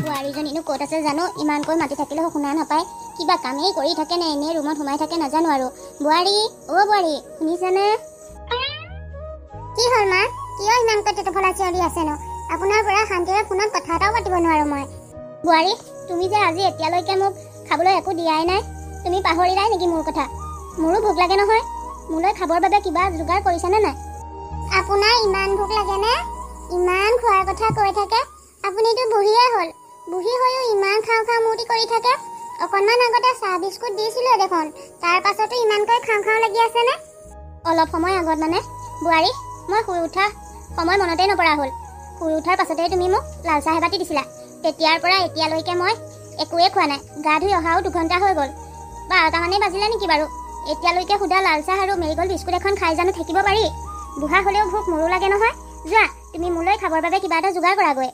বুঢ়াৰীজনীনো ক'ত আছে জানো, ইমানকৈ মাতি থাকিলেও শুনা নাপায়। কিবা কামেই কৰি থাকে নে এনেই ৰুমত সোমাই থাকে নাজানো আৰু। বুঢ়াৰী, অ' বুঢ়াৰী, শুনিছেনে? কি হ'ল মা? কিয় ইমানকৈ টেটফলা চিঞৰি আছেনো? আপোনাৰ পৰা শান্তিৰে ফোনত কথা এটাও পাতিব নোৱাৰো মই। বুঢ়াৰী, তুমি যে আজি এতিয়ালৈকে মোক খাবলৈ একো দিয়াই নাই, তুমি পাহৰিলাই নেকি মোৰ কথা? মোৰো ভোক লাগে নহয়, মোলৈ খাবৰ বাবে কিবা যোগাৰ কৰিছানে নাই? আপোনাৰ ইমান ভোক লাগেনে? ইমান খোৱাৰ কথা কৈ থাকে। আপুনিতো বুঢ়ীয়ে হ'ল, বুঢ়ী হৈও ইমান খাওঁ খাওঁ মূৰ্তি কৰি থাকে। অকণমান আগতে চাহ বিস্কুট দিছিলো দেখোন, তাৰ পাছতো ইমানকৈ খাওঁ খাওঁ লাগি আছেনে? অলপ সময় আগত মানে বুঢ়াৰী, মই শুই উঠা সময় মনতেই নপৰা হ'ল। শুই উঠাৰ পাছতেই তুমি মোক লাল চাহ এবাতি দিছিলা। তেতিয়াৰ পৰা এতিয়ালৈকে মই একোৱে খোৱা নাই। গা ধুই অহাও 2 ঘণ্টা হৈ গ'ল। 12টামানেই বাজিলে নেকি বাৰু? এতিয়ালৈকে সুধা লাল চাহ আৰু মেৰিগোল্ড বিস্কুট এখন খাই জানো থাকিব পাৰি? বুঢ়া হ'লেও ভোক মোৰো লাগে নহয়। যোৱা, তুমি মোলৈ খাবৰ বাবে কিবা এটা যোগাৰ কৰাগৈ।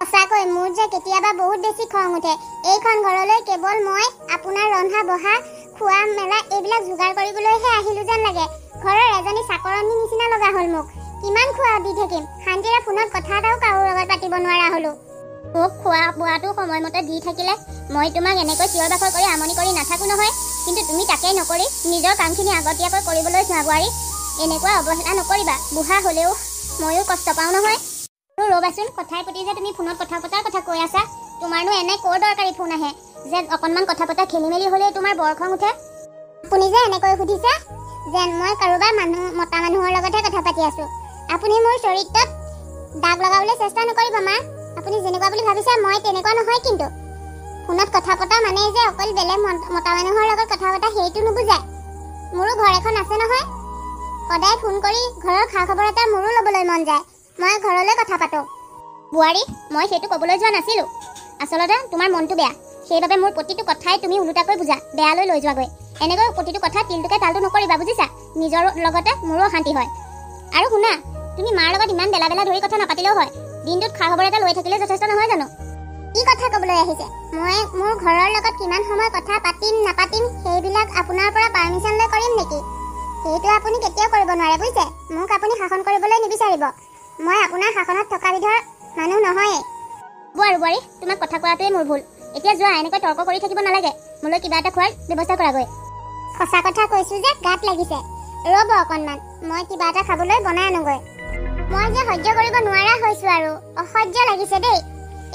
সঁচাকৈ মোৰ যে কেতিয়াবা বহুত বেছি খং উঠে। এইখন ঘৰলৈ কেৱল মই আপোনাৰ ৰন্ধা বঢ়া খোৱা মেলা এইবিলাক যোগাৰ কৰিবলৈহে আহিলো যেন লাগে। ঘৰৰ এজনী চাকৰণী নিচিনা লগা হ'ল মোক। কিমান খোৱা দি থাকিম? শান্তিৰে ফোনত কথা এটাও কাৰো লগত পাতিব নোৱাৰা হ'লো। মোক খোৱা বোৱাটো সময়মতে দি থাকিলে মই তোমাক এনেকৈ চিঞৰ বাখৰ কৰি আমনি কৰি নাথাকো নহয়। কিন্তু তুমি তাকেই নকৰি নিজৰ কামখিনি আগতীয়াকৈ কৰিবলৈ যোৱা বুঢ়াৰী। এনেকুৱা অৱহেলা নকৰিবা। বুঢ়া হ'লেও ময়ো কষ্ট পাওঁ নহয়। ৰ'বাচোন, কথাই প্ৰতি যে তুমি ফোনত কথা পতাৰ কথা কৈ আছা, তোমাৰনো এনে ক'ৰ দৰকাৰী ফোন আহে যে অকণমান কথা পতা খেলি মেলি হ'লেই তোমাৰ বৰ খং উঠে? আপুনি যে এনেকৈ সুধিছে যেন মই কাৰোবাৰ মতা মানুহৰ লগতহে কথা পাতি আছো। আপুনি মোৰ চৰিত্ৰত দাগ লগাবলৈ চেষ্টা নকৰিব মা। আপুনি যেনেকুৱা বুলি ভাবিছে মই তেনেকুৱা নহয়। কিন্তু ফোনত কথা পতা মানে যে অকল বেলেগ মতা মানুহৰ লগত কথা পতা সেইটো নুবুজায়। মোৰো ঘৰ এখন আছে নহয়। সদায় ফোন কৰি ঘৰৰ খা খবৰ এটা মোৰো ল'বলৈ মন যায়। মই ঘৰলৈ কথা পাতো। বুঢ়াৰী, মই সেইটো ক'বলৈ যোৱা নাছিলো। আচলতে তোমাৰ মনটো বেয়া, সেইবাবে মোৰ প্ৰতিটো কথাই তুমি ওলোটাকৈ বুজা, বেয়ালৈ লৈ যোৱাগৈ। এনেকৈ প্ৰতিটো কথা তিলটোকে তালটো নকৰিবা, বুজিছা? নিজৰ লগতে মোৰো অশান্তি হয়। আৰু শুনা, তুমি মাৰ লগত ইমান বেলা বেলা ধৰি কথা নাপাতিলেও হয়। দিনটোত খা খবৰ এটা লৈ থাকিলে যথেষ্ট নহয় জানো? কি কথা ক'বলৈ আহিছে? মই মোৰ ঘৰৰ লগত কিমান সময় কথা পাতিম নাপাতিম সেইবিলাক আপোনাৰ পৰা পাৰ্মিশ্যন লৈ কৰিম নেকি? সেইটো আপুনি কেতিয়াও কৰিব নোৱাৰে, বুজিছে? মোক আপুনি শাসন কৰিবলৈ নিবিচাৰিব। মই আপোনাৰ শাসনত থকা বিধৰ মানুহ নহয়েই। বুঢ়াৰী, তোমাক কথা কোৱাটোৱেই মোৰ ভুল। এতিয়া যোৱা, এনেকৈ তৰ্ক কৰি থাকিব নালাগে। মোলৈ কিবা এটা খোৱাৰ ব্যৱস্থা কৰাগৈ। সঁচা কথা কৈছো যে গাত লাগিছে। ৰ'ব অকণমান, মই কিবা এটা খাবলৈ বনাই আনোগৈ। মই যে সহ্য কৰিব নোৱাৰা হৈছো আৰু। অসহ্য লাগিছে দেই।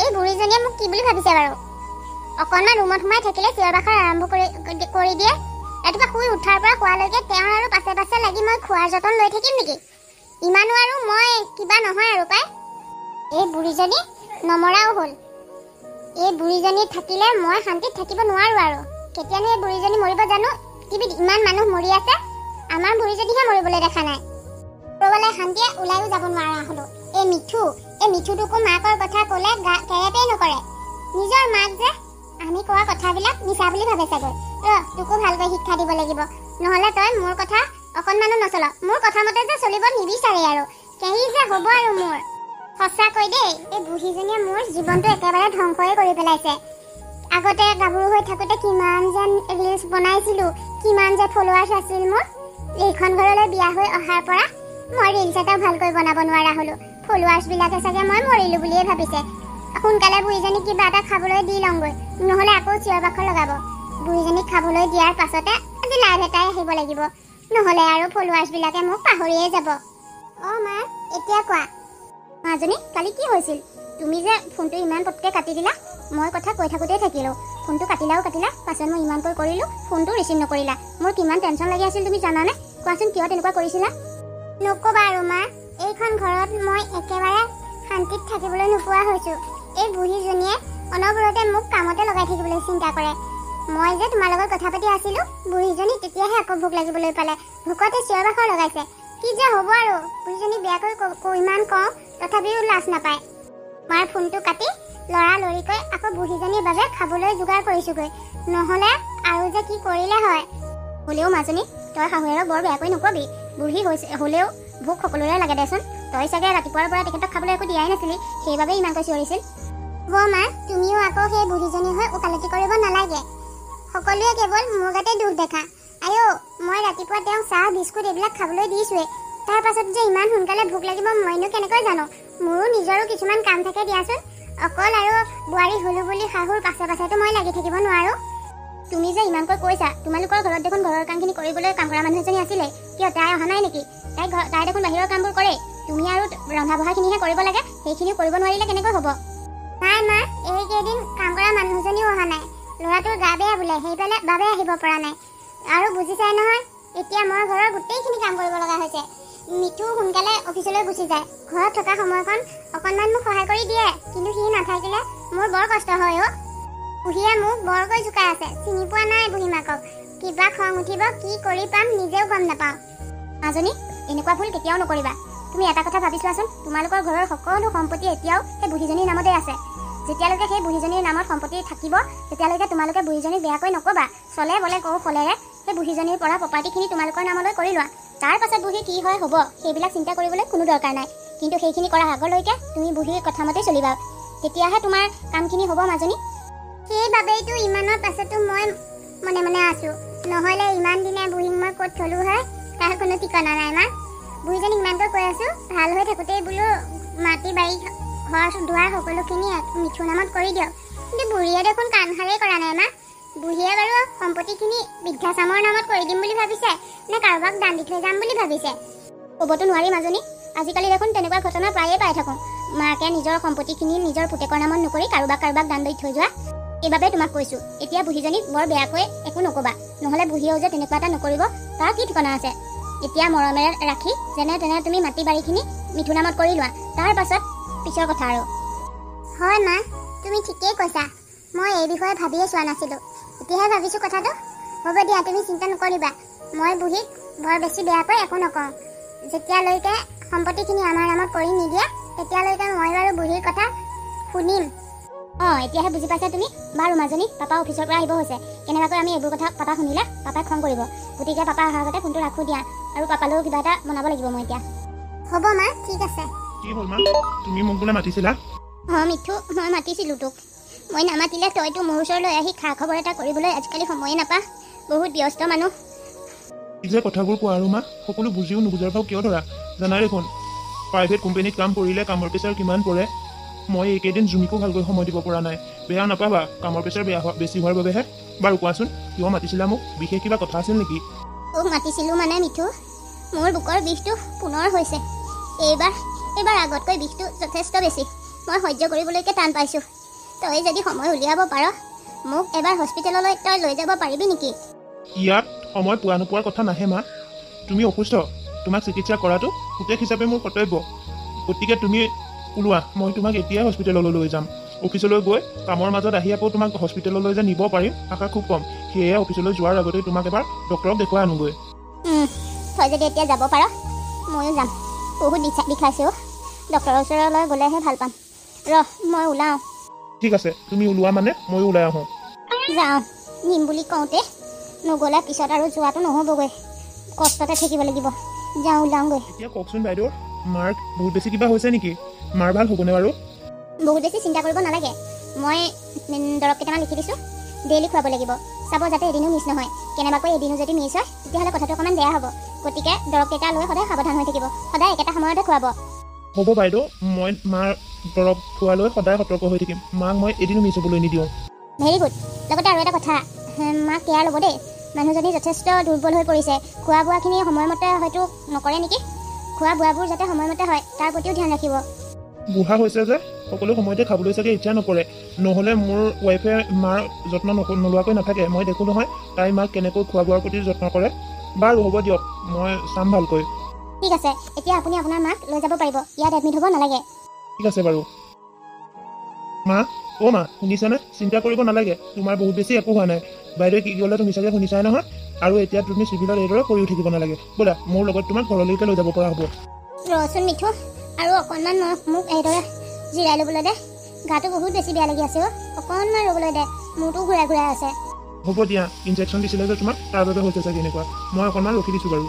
এই বুঢ়ীজনীয়ে মোক কি বুলি ভাবিছে বাৰু? অকণমান ৰুমত সোমাই থাকিলে চিঞৰ বাখৰ আৰম্ভ কৰি দিয়ে। ৰাতিপুৱা শুই উঠাৰ পৰা খোৱালৈকে তেওঁৰ আৰু পাছে পাছে লাগি মই খোৱাৰ যতন লৈ থাকিম নেকি? ইমানো আৰু মই কিবা নহয় আৰু পাই। এই বুঢ়ীজনী নমৰাও হ'ল। এই বুঢ়ীজনী থাকিলে মই শান্তিত থাকিব নোৱাৰো আৰু। কেতিয়ানো এই বুঢ়ীজনী মৰিব জানো? পৃথিৱীত ইমান মানুহ মৰি আছে, আমাৰ বুঢ়ীজনীহে মৰিবলৈ দেখা নাই। ক'ৰবালৈ শান্তিয়ে ওলাইও যাব নোৱাৰা হ'লো। এই মিঠুটোকো মাকৰ কথা ক'লে কেৰেপেই নকৰে। নিজৰ মাক যে আমি কোৱা কথাবিলাক মিছা বুলি ভাবে চাগৈ। তোকো ভালকৈ শিক্ষা দিব লাগিব, নহ'লে তই মোৰ কথা অকণমানো নচল। মোৰ কথা মতে যে চলিব নিবিচাৰে আৰু। কেহি যে হ'ব আৰু মোৰ। সঁচাকৈ দেই, এই বুঢ়ীজনীয়ে মোৰ জীৱনটো একেবাৰে ধ্বংসই কৰি পেলাইছে। আগতে গাভৰু হৈ থাকোঁতে কিমান যেন ৰিলছ বনাইছিলো, কিমান যে ফলোৱাৰ্ছ আছিল মোৰ। এইখন ঘৰলৈ বিয়া হৈ অহাৰ পৰা মই ৰিলছ এটা ভালকৈ বনাব নোৱাৰা হ'লো। ফলোৱাৰ্ছবিলাকে চাগে মই মৰিলো বুলিয়ে ভাবিছে। সোনকালে বুঢ়ীজনীক কিবা এটা খাবলৈ দি লওঁগৈ, নহ'লে আকৌ চিঞৰ বাখৰ লগাব। বুঢ়ীজনীক খাবলৈ দিয়াৰ পাছতে আজি লাইভ এটাই আহিব লাগিব, নহ'লে আৰু ফলোৱাৰ্ছবিলাকে মোক পাহৰিয়ে যাব। অ' মা, এতিয়া কোৱা। মাজনী, কালি কি হৈছিল? তুমি যে ফোনটো ইমান পটকৈ কাটি দিলা। মই কথা কৈ থাকোঁতেই থাকিলোঁ। ফোনটো কাটিলা, পাছত মই ইমানকৈ কৰিলোঁ, ফোনটো ৰিচিভ নকৰিলা। মোৰ কিমান টেনশ্যন লাগি আছিল তুমি জানানে? কোৱাচোন, কিয় তেনেকুৱা কৰিছিলা? নক'বা আৰু মা, এইখন ঘৰত মই একেবাৰে শান্তিত থাকিবলৈ নোপোৱা হৈছোঁ। এই বুঢ়ীজনীয়ে অনবৰতে মোক কামতে লগাই থাকিবলৈ চিন্তা কৰে। মই যে তোমাৰ লগত কথা পাতি আছিলোঁ, বুঢ়ীজনী তেতিয়াহে আকৌ ভোক লাগিবলৈ পালে। ভোকতে চিঞৰ বাখৰ লগাইছে। কি যে হ'ব আৰু। বুঢ়ীজনী বেয়াকৈ ইমান কওঁ, তথাপিও লাজ নাপায়। মাৰ ফোনটো কাটি লৰালৰিকৈ আকৌ বুঢ়ীজনীৰ বাবে খাবলৈ যোগাৰ কৰিছোগৈ, নহ'লে আৰু যে কি কৰিলে হয়। হ'লেও মাজনী, তই শাহুৱেৰক বৰ বেয়াকৈ নকবি। বুঢ়ী হ'লেও ভোক সকলোৰে লাগে দেচোন। তই চাগে ৰাতিপুৱাৰ পৰা তেখেতক খাবলৈ একো দিয়াই নাছিলি, সেইবাবে ইমানকৈ চিঞৰিছিল। মা, তুমিও আকৌ সেই বুঢ়ীজনী হৈ ওকালতি কৰিব নালাগে। সকলোৱে কেৱল মোৰ গাতে দুখ দেখা। মই ৰাতিপুৱা তেওঁক চাহ বিস্কুট এইবিলাক খাবলৈ দিছোঁৱে, তাৰ পাছত যে ইমান সোনকালে ভোক লাগিব মইনো কেনেকৈ জানো? মোৰো নিজৰো কিছুমান কাম থাকে দিয়াচোন। অকল আৰু বোৱাৰী হলো বুলি শাহুৰ পাছে পাছেতো মই লাগি থাকিব নোৱাৰো। তুমি যে ইমানকৈ কৈছা, তোমালোকৰ ঘৰত দেখোন ঘৰৰ কামখিনি কৰিবলৈ কাম কৰা মানুহ এজনী আছিলে, কিয় তাই অহা নাই নেকি? তাই দেখোন বাহিৰৰ কামবোৰ কৰে, তুমি আৰু ৰন্ধা বঢ়াখিনিহে কৰিব লাগে, সেইখিনিও কৰিব নোৱাৰিলে কেনেকৈ হ'ব? নাই মা, এইকেইদিন কাম কৰা মানুহজনীও অহা নাই। ল'ৰাটোৰ গা বেয়া বোলে, সেইফালে বাবে আহিব পৰা নাই। আৰু বুজিছাই নহয়, এতিয়া মই ঘৰৰ গোটেইখিনি কাম কৰিব লগা হৈছে। মিঠু সোনকালে অফিচলৈ গুচি যায়, ঘৰত থকা সময়কণ অকণমান মোক সহায় কৰি দিয়ে, কিন্তু সি নাথাকিলে মোৰ বৰ কষ্ট হয় অ'। বুঢ়ীয়ে মোক বৰকৈ জোকাই আছে, চিনি পোৱা নাই বুঢ়ী মাকক। কিবা খং উঠিব, কি কৰি পাম নিজেও গম নাপাওঁ। মাজনী, এনেকুৱা ভুল কেতিয়াও নকৰিবা। তুমি এটা কথা ভাবি চোৱাচোন, তোমালোকৰ ঘৰৰ সকলো সম্পত্তি এতিয়াও সেই বুঢ়ীজনীৰ নামতে আছে। যেতিয়ালৈকে সেই বুঢ়ীজনীৰ নামত সম্পত্তি থাকিব, তেতিয়ালৈকে তোমালোকে বুঢ়ীজনীক বেয়াকৈ নকবা। চলে বলে কৌশলেৰে সেই বুঢ়ীজনীৰ পৰা প্ৰপাৰ্টিখিনি তোমালোকৰ নামলৈ কৰি লোৱা। তাৰ পাছত বুঢ়ী কি হয় হ'ব, সেইবিলাক চিন্তা কৰিবলৈ কোনো দৰকাৰ নাই। কিন্তু সেইখিনি কৰাৰ আগলৈকে তুমি বুঢ়ীৰ কথামতে চলিবা, তেতিয়াহে তোমাৰ কামখিনি হ'ব মাজনী। সেইবাবেইতো ইমানৰ পাছতো মই মনে মনে আছো, নহ'লে ইমান দিনে বুঢ়ীক মই ক'ত থলো হয়, তাৰ কোনো ঠিকনা নাই মা। বুঢ়ীজনীক ইমানকৈ কৈ আছো, ভাল হৈ থাকোঁতেই বোলো মাটি বাৰী ঘৰ দুৱাৰ সকলোখিনি মিঠুৰ নামত কৰি দিয়ক। কিন্তু বুঢ়ীয়ে দেখোন কাণসাৰেই কৰা নাই মা। বুঢ়ীয়ে বাৰু সম্পত্তিখিনি বৃদ্ধাশ্ৰমৰ নামত কৰি দিম বুলি ভাবিছে, নে কাৰোবাক দান দি থৈ যাম বুলি ভাবিছে? ক'বতো নোৱাৰি মাজনী, আজিকালি দেখোন তেনেকুৱা ঘটনা প্ৰায়ে পাই থাকোঁ। মাকে নিজৰ সম্পত্তিখিনি নিজৰ পুতেকৰ নামত নকৰি কাৰোবাক দান দি থৈ যোৱা। এইবাবে তোমাক কৈছোঁ, এতিয়া বুঢ়ীজনীক বৰ বেয়াকৈ একো নক'বা, নহ'লে বুঢ়ীয়েও যে তেনেকুৱা এটা নকৰিব তাৰ কি ঠিকনা আছে। এতিয়া মৰমেৰে ৰাখি যেনে তেনে তুমি মাটি বাৰীখিনি মিঠুৰ নামত কৰি লোৱা, তাৰ পাছত পিছৰ কথা আৰু। হয় মা, তুমি ঠিকেই কৈছা। মই এই বিষয়ে ভাবিয়ে চোৱা নাছিলোঁ, এতিয়াহে ভাবিছোঁ কথাটো। হ'ব দিয়া, তুমি চিন্তা নকৰিবা। মই বুঢ়ীক বৰ বেছি বেয়াকৈ একো নকওঁ। যেতিয়ালৈকে সম্পত্তিখিনি আমাৰ নামত কৰি নিদিয়ে, তেতিয়ালৈকে মই বাৰু বুঢ়ীৰ কথা শুনিম। এতিয়াহে বুজি পাইছা তুমি? বাৰু মাজনী, পাপা অফিচৰ পৰা আহিব হৈছে। কেনেবাকৈ আমি এইবোৰ কথা পাপা শুনিলে পাপাই খং কৰিব, গতিকে পাপা অহাৰ আগতে ফোনটো ৰাখোঁ দিয়া। আৰু পাপালৈও কিবা এটা বনাব লাগিব মই এতিয়া। হ'ব মা, ঠিক আছে। কি হ'ল মা, তুমি মোক বোলে মাতিছিলা? মিঠু, মই মাতিছিলোঁ তোক। মই নামাতিলে তইতো মোৰ ওচৰলৈ আহি খা খবৰ এটা কৰিবলৈ আজিকালি সময়ে নাপা, বহুত ব্যস্ত মানুহ। কি যে কথাবোৰ কোৱা আৰু মা, সকলো বুজিও নুবুজাৰ ভাও কিয় ধৰা? জানাই দেখোন প্ৰাইভেট কোম্পানীত কাম কৰিলে কামৰ প্ৰেছাৰ কিমান পৰে। মই এইকেইদিন জুমিকো ভালকৈ সময় দিব পৰা নাই। বেয়া নাপাবা, কামৰ প্ৰেছাৰ বেছি হোৱাৰ বাবেহে। বাৰু কোৱাচোন, কিয় মাতিছিলা মোক? বিশেষ কিবা কথা আছিল নেকি? তোক মাতিছিলোঁ মানে মিঠু, মোৰ বুকৰ বিষটো পুনৰ হৈছে। এইবাৰ আগতকৈ বিষটো যথেষ্ট বেছি। মই সহ্য কৰিবলৈকে টান পাইছোঁ। তই যদি সময় উলিয়াব পাৰ, মোক এবাৰ হস্পিটেললৈ তই লৈ যাব পাৰিবি নেকি? ইয়াত সময় পোৱা নোপোৱাৰ কথা নাহে মা। তুমি অসুস্থ, তোমাক চিকিৎসা কৰাটো পুতেক হিচাপে মোৰ কৰ্তব্য। গতিকে তুমি ওলোৱা, মই তোমাক এতিয়াই হস্পিটেললৈ লৈ যাম। অফিচলৈ গৈ কামৰ মাজত আহি আকৌ তোমাক হস্পিটেললৈ যে নিব পাৰিম আশা খুব কম। সেয়ে অফিচলৈ যোৱাৰ আগতে তোমাক এবাৰ ডক্টৰক দেখুৱাই আনোগৈ। তই যদি এতিয়া যাব পাৰ, ময়ো যাম। বহুত বিষাইছে অ', ডক্টৰৰ ওচৰলৈ গ'লেহে ভাল পাম। মই ওলাওঁ। ঠিক আছে, তুমি ওলোৱা মানে ময়ো ওলাই আহোঁ। যাওঁ, নিম বুলি কওঁতে নগ'লে পিছত আৰু যোৱাটো নহ'বগৈ, কষ্টতে থাকিব লাগিব। যাওঁ, ওলাওঁগৈ। এতিয়া কওকচোন বাইদেউ, মাৰ বহুত বেছি কিবা হৈছে নেকি? মাৰ ভাল হ'বনে বাৰু? বহুত বেছি চিন্তা কৰিব নালাগে। মই দৰৱ কেইটামান লিখি দিছোঁ, ডেইলি খুৱাব লাগিব। চাব যাতে এদিনো মিছ নহয়। কেনেবাকৈ এদিনো যদি মিছ হয়, তেতিয়াহ'লে কথাটো অকণমান বেয়া হ'ব। গতিকে দৰৱকেইটা লৈ সদায় সাৱধান হৈ থাকিব, সদায় একেটা সময়তে খুৱাব। হ'ব বাইদেউ, মই মাৰ দৰৱ খোৱালৈ সদায় সতৰ্ক হৈ থাকিম। মাক মই এদিনো মিছ হ'বলৈ নিদিওঁ। Very good. লগতে আৰু এটা কথা, মাক কেয়াৰ ল'ব দেই। মানুহজনী যথেষ্ট দুৰ্বল হৈ পৰিছে। খোৱা বোৱাখিনি সময়মতে হয়তো নকৰে নেকি? খোৱা বোৱাবোৰ যাতে সময়মতে হয়, তাৰ প্ৰতিও ধ্যান ৰাখিব। বুঢ়া হৈছে যে সকলো সময়তে খাবলৈ চাগে ইচ্ছা নকৰে। নহ'লে মোৰ ৱাইফে মাৰ যত্ন নোলোৱাকৈ নাথাকে। মই দেখোঁ নহয় তাই মাক কেনেকৈ খোৱা বোৱাৰ প্ৰতি যত্ন কৰে। বাৰু হ'ব দিয়ক, মই চাম ভালকৈ। ঠিক আছে, এতিয়া আপুনি আপোনাৰ মাক লৈ যাব পাৰিব। ইয়াত এডমিট হ'ব নালাগে। ঠিক আছে বাৰু। মা, মা শুনিছানে? চিন্তা কৰিব নালাগে, তোমাৰ বহুত বেছি একো হোৱা নাই। বাইদেৱে কি ক'লে তুমি চাগে শুনিছাই নহয়। আৰু এতিয়া তুমি চিভিলত এইদৰে কৰিও থাকিব নালাগে। ব'লা, মোৰ লগত তোমাক ঘৰলৈকে লৈ যাব পৰা হ'ব। ৰচোন মিঠু, আৰু অকণমান মোক এইদৰে জিৰাই ল'বলৈ দে। গাটো বহুত বেছি বেয়া লাগি আছে অ', অকণমান ৰ'বলৈ দে। মূৰটো ঘূৰাই আছে। হ'ব দিয়া, ইনজেকশ্যন দিছিলে যে তোমাক, তাৰ বাবে হৈছে চাগে এনেকুৱা। মই অকণমান ৰখি দিছোঁ বাৰু।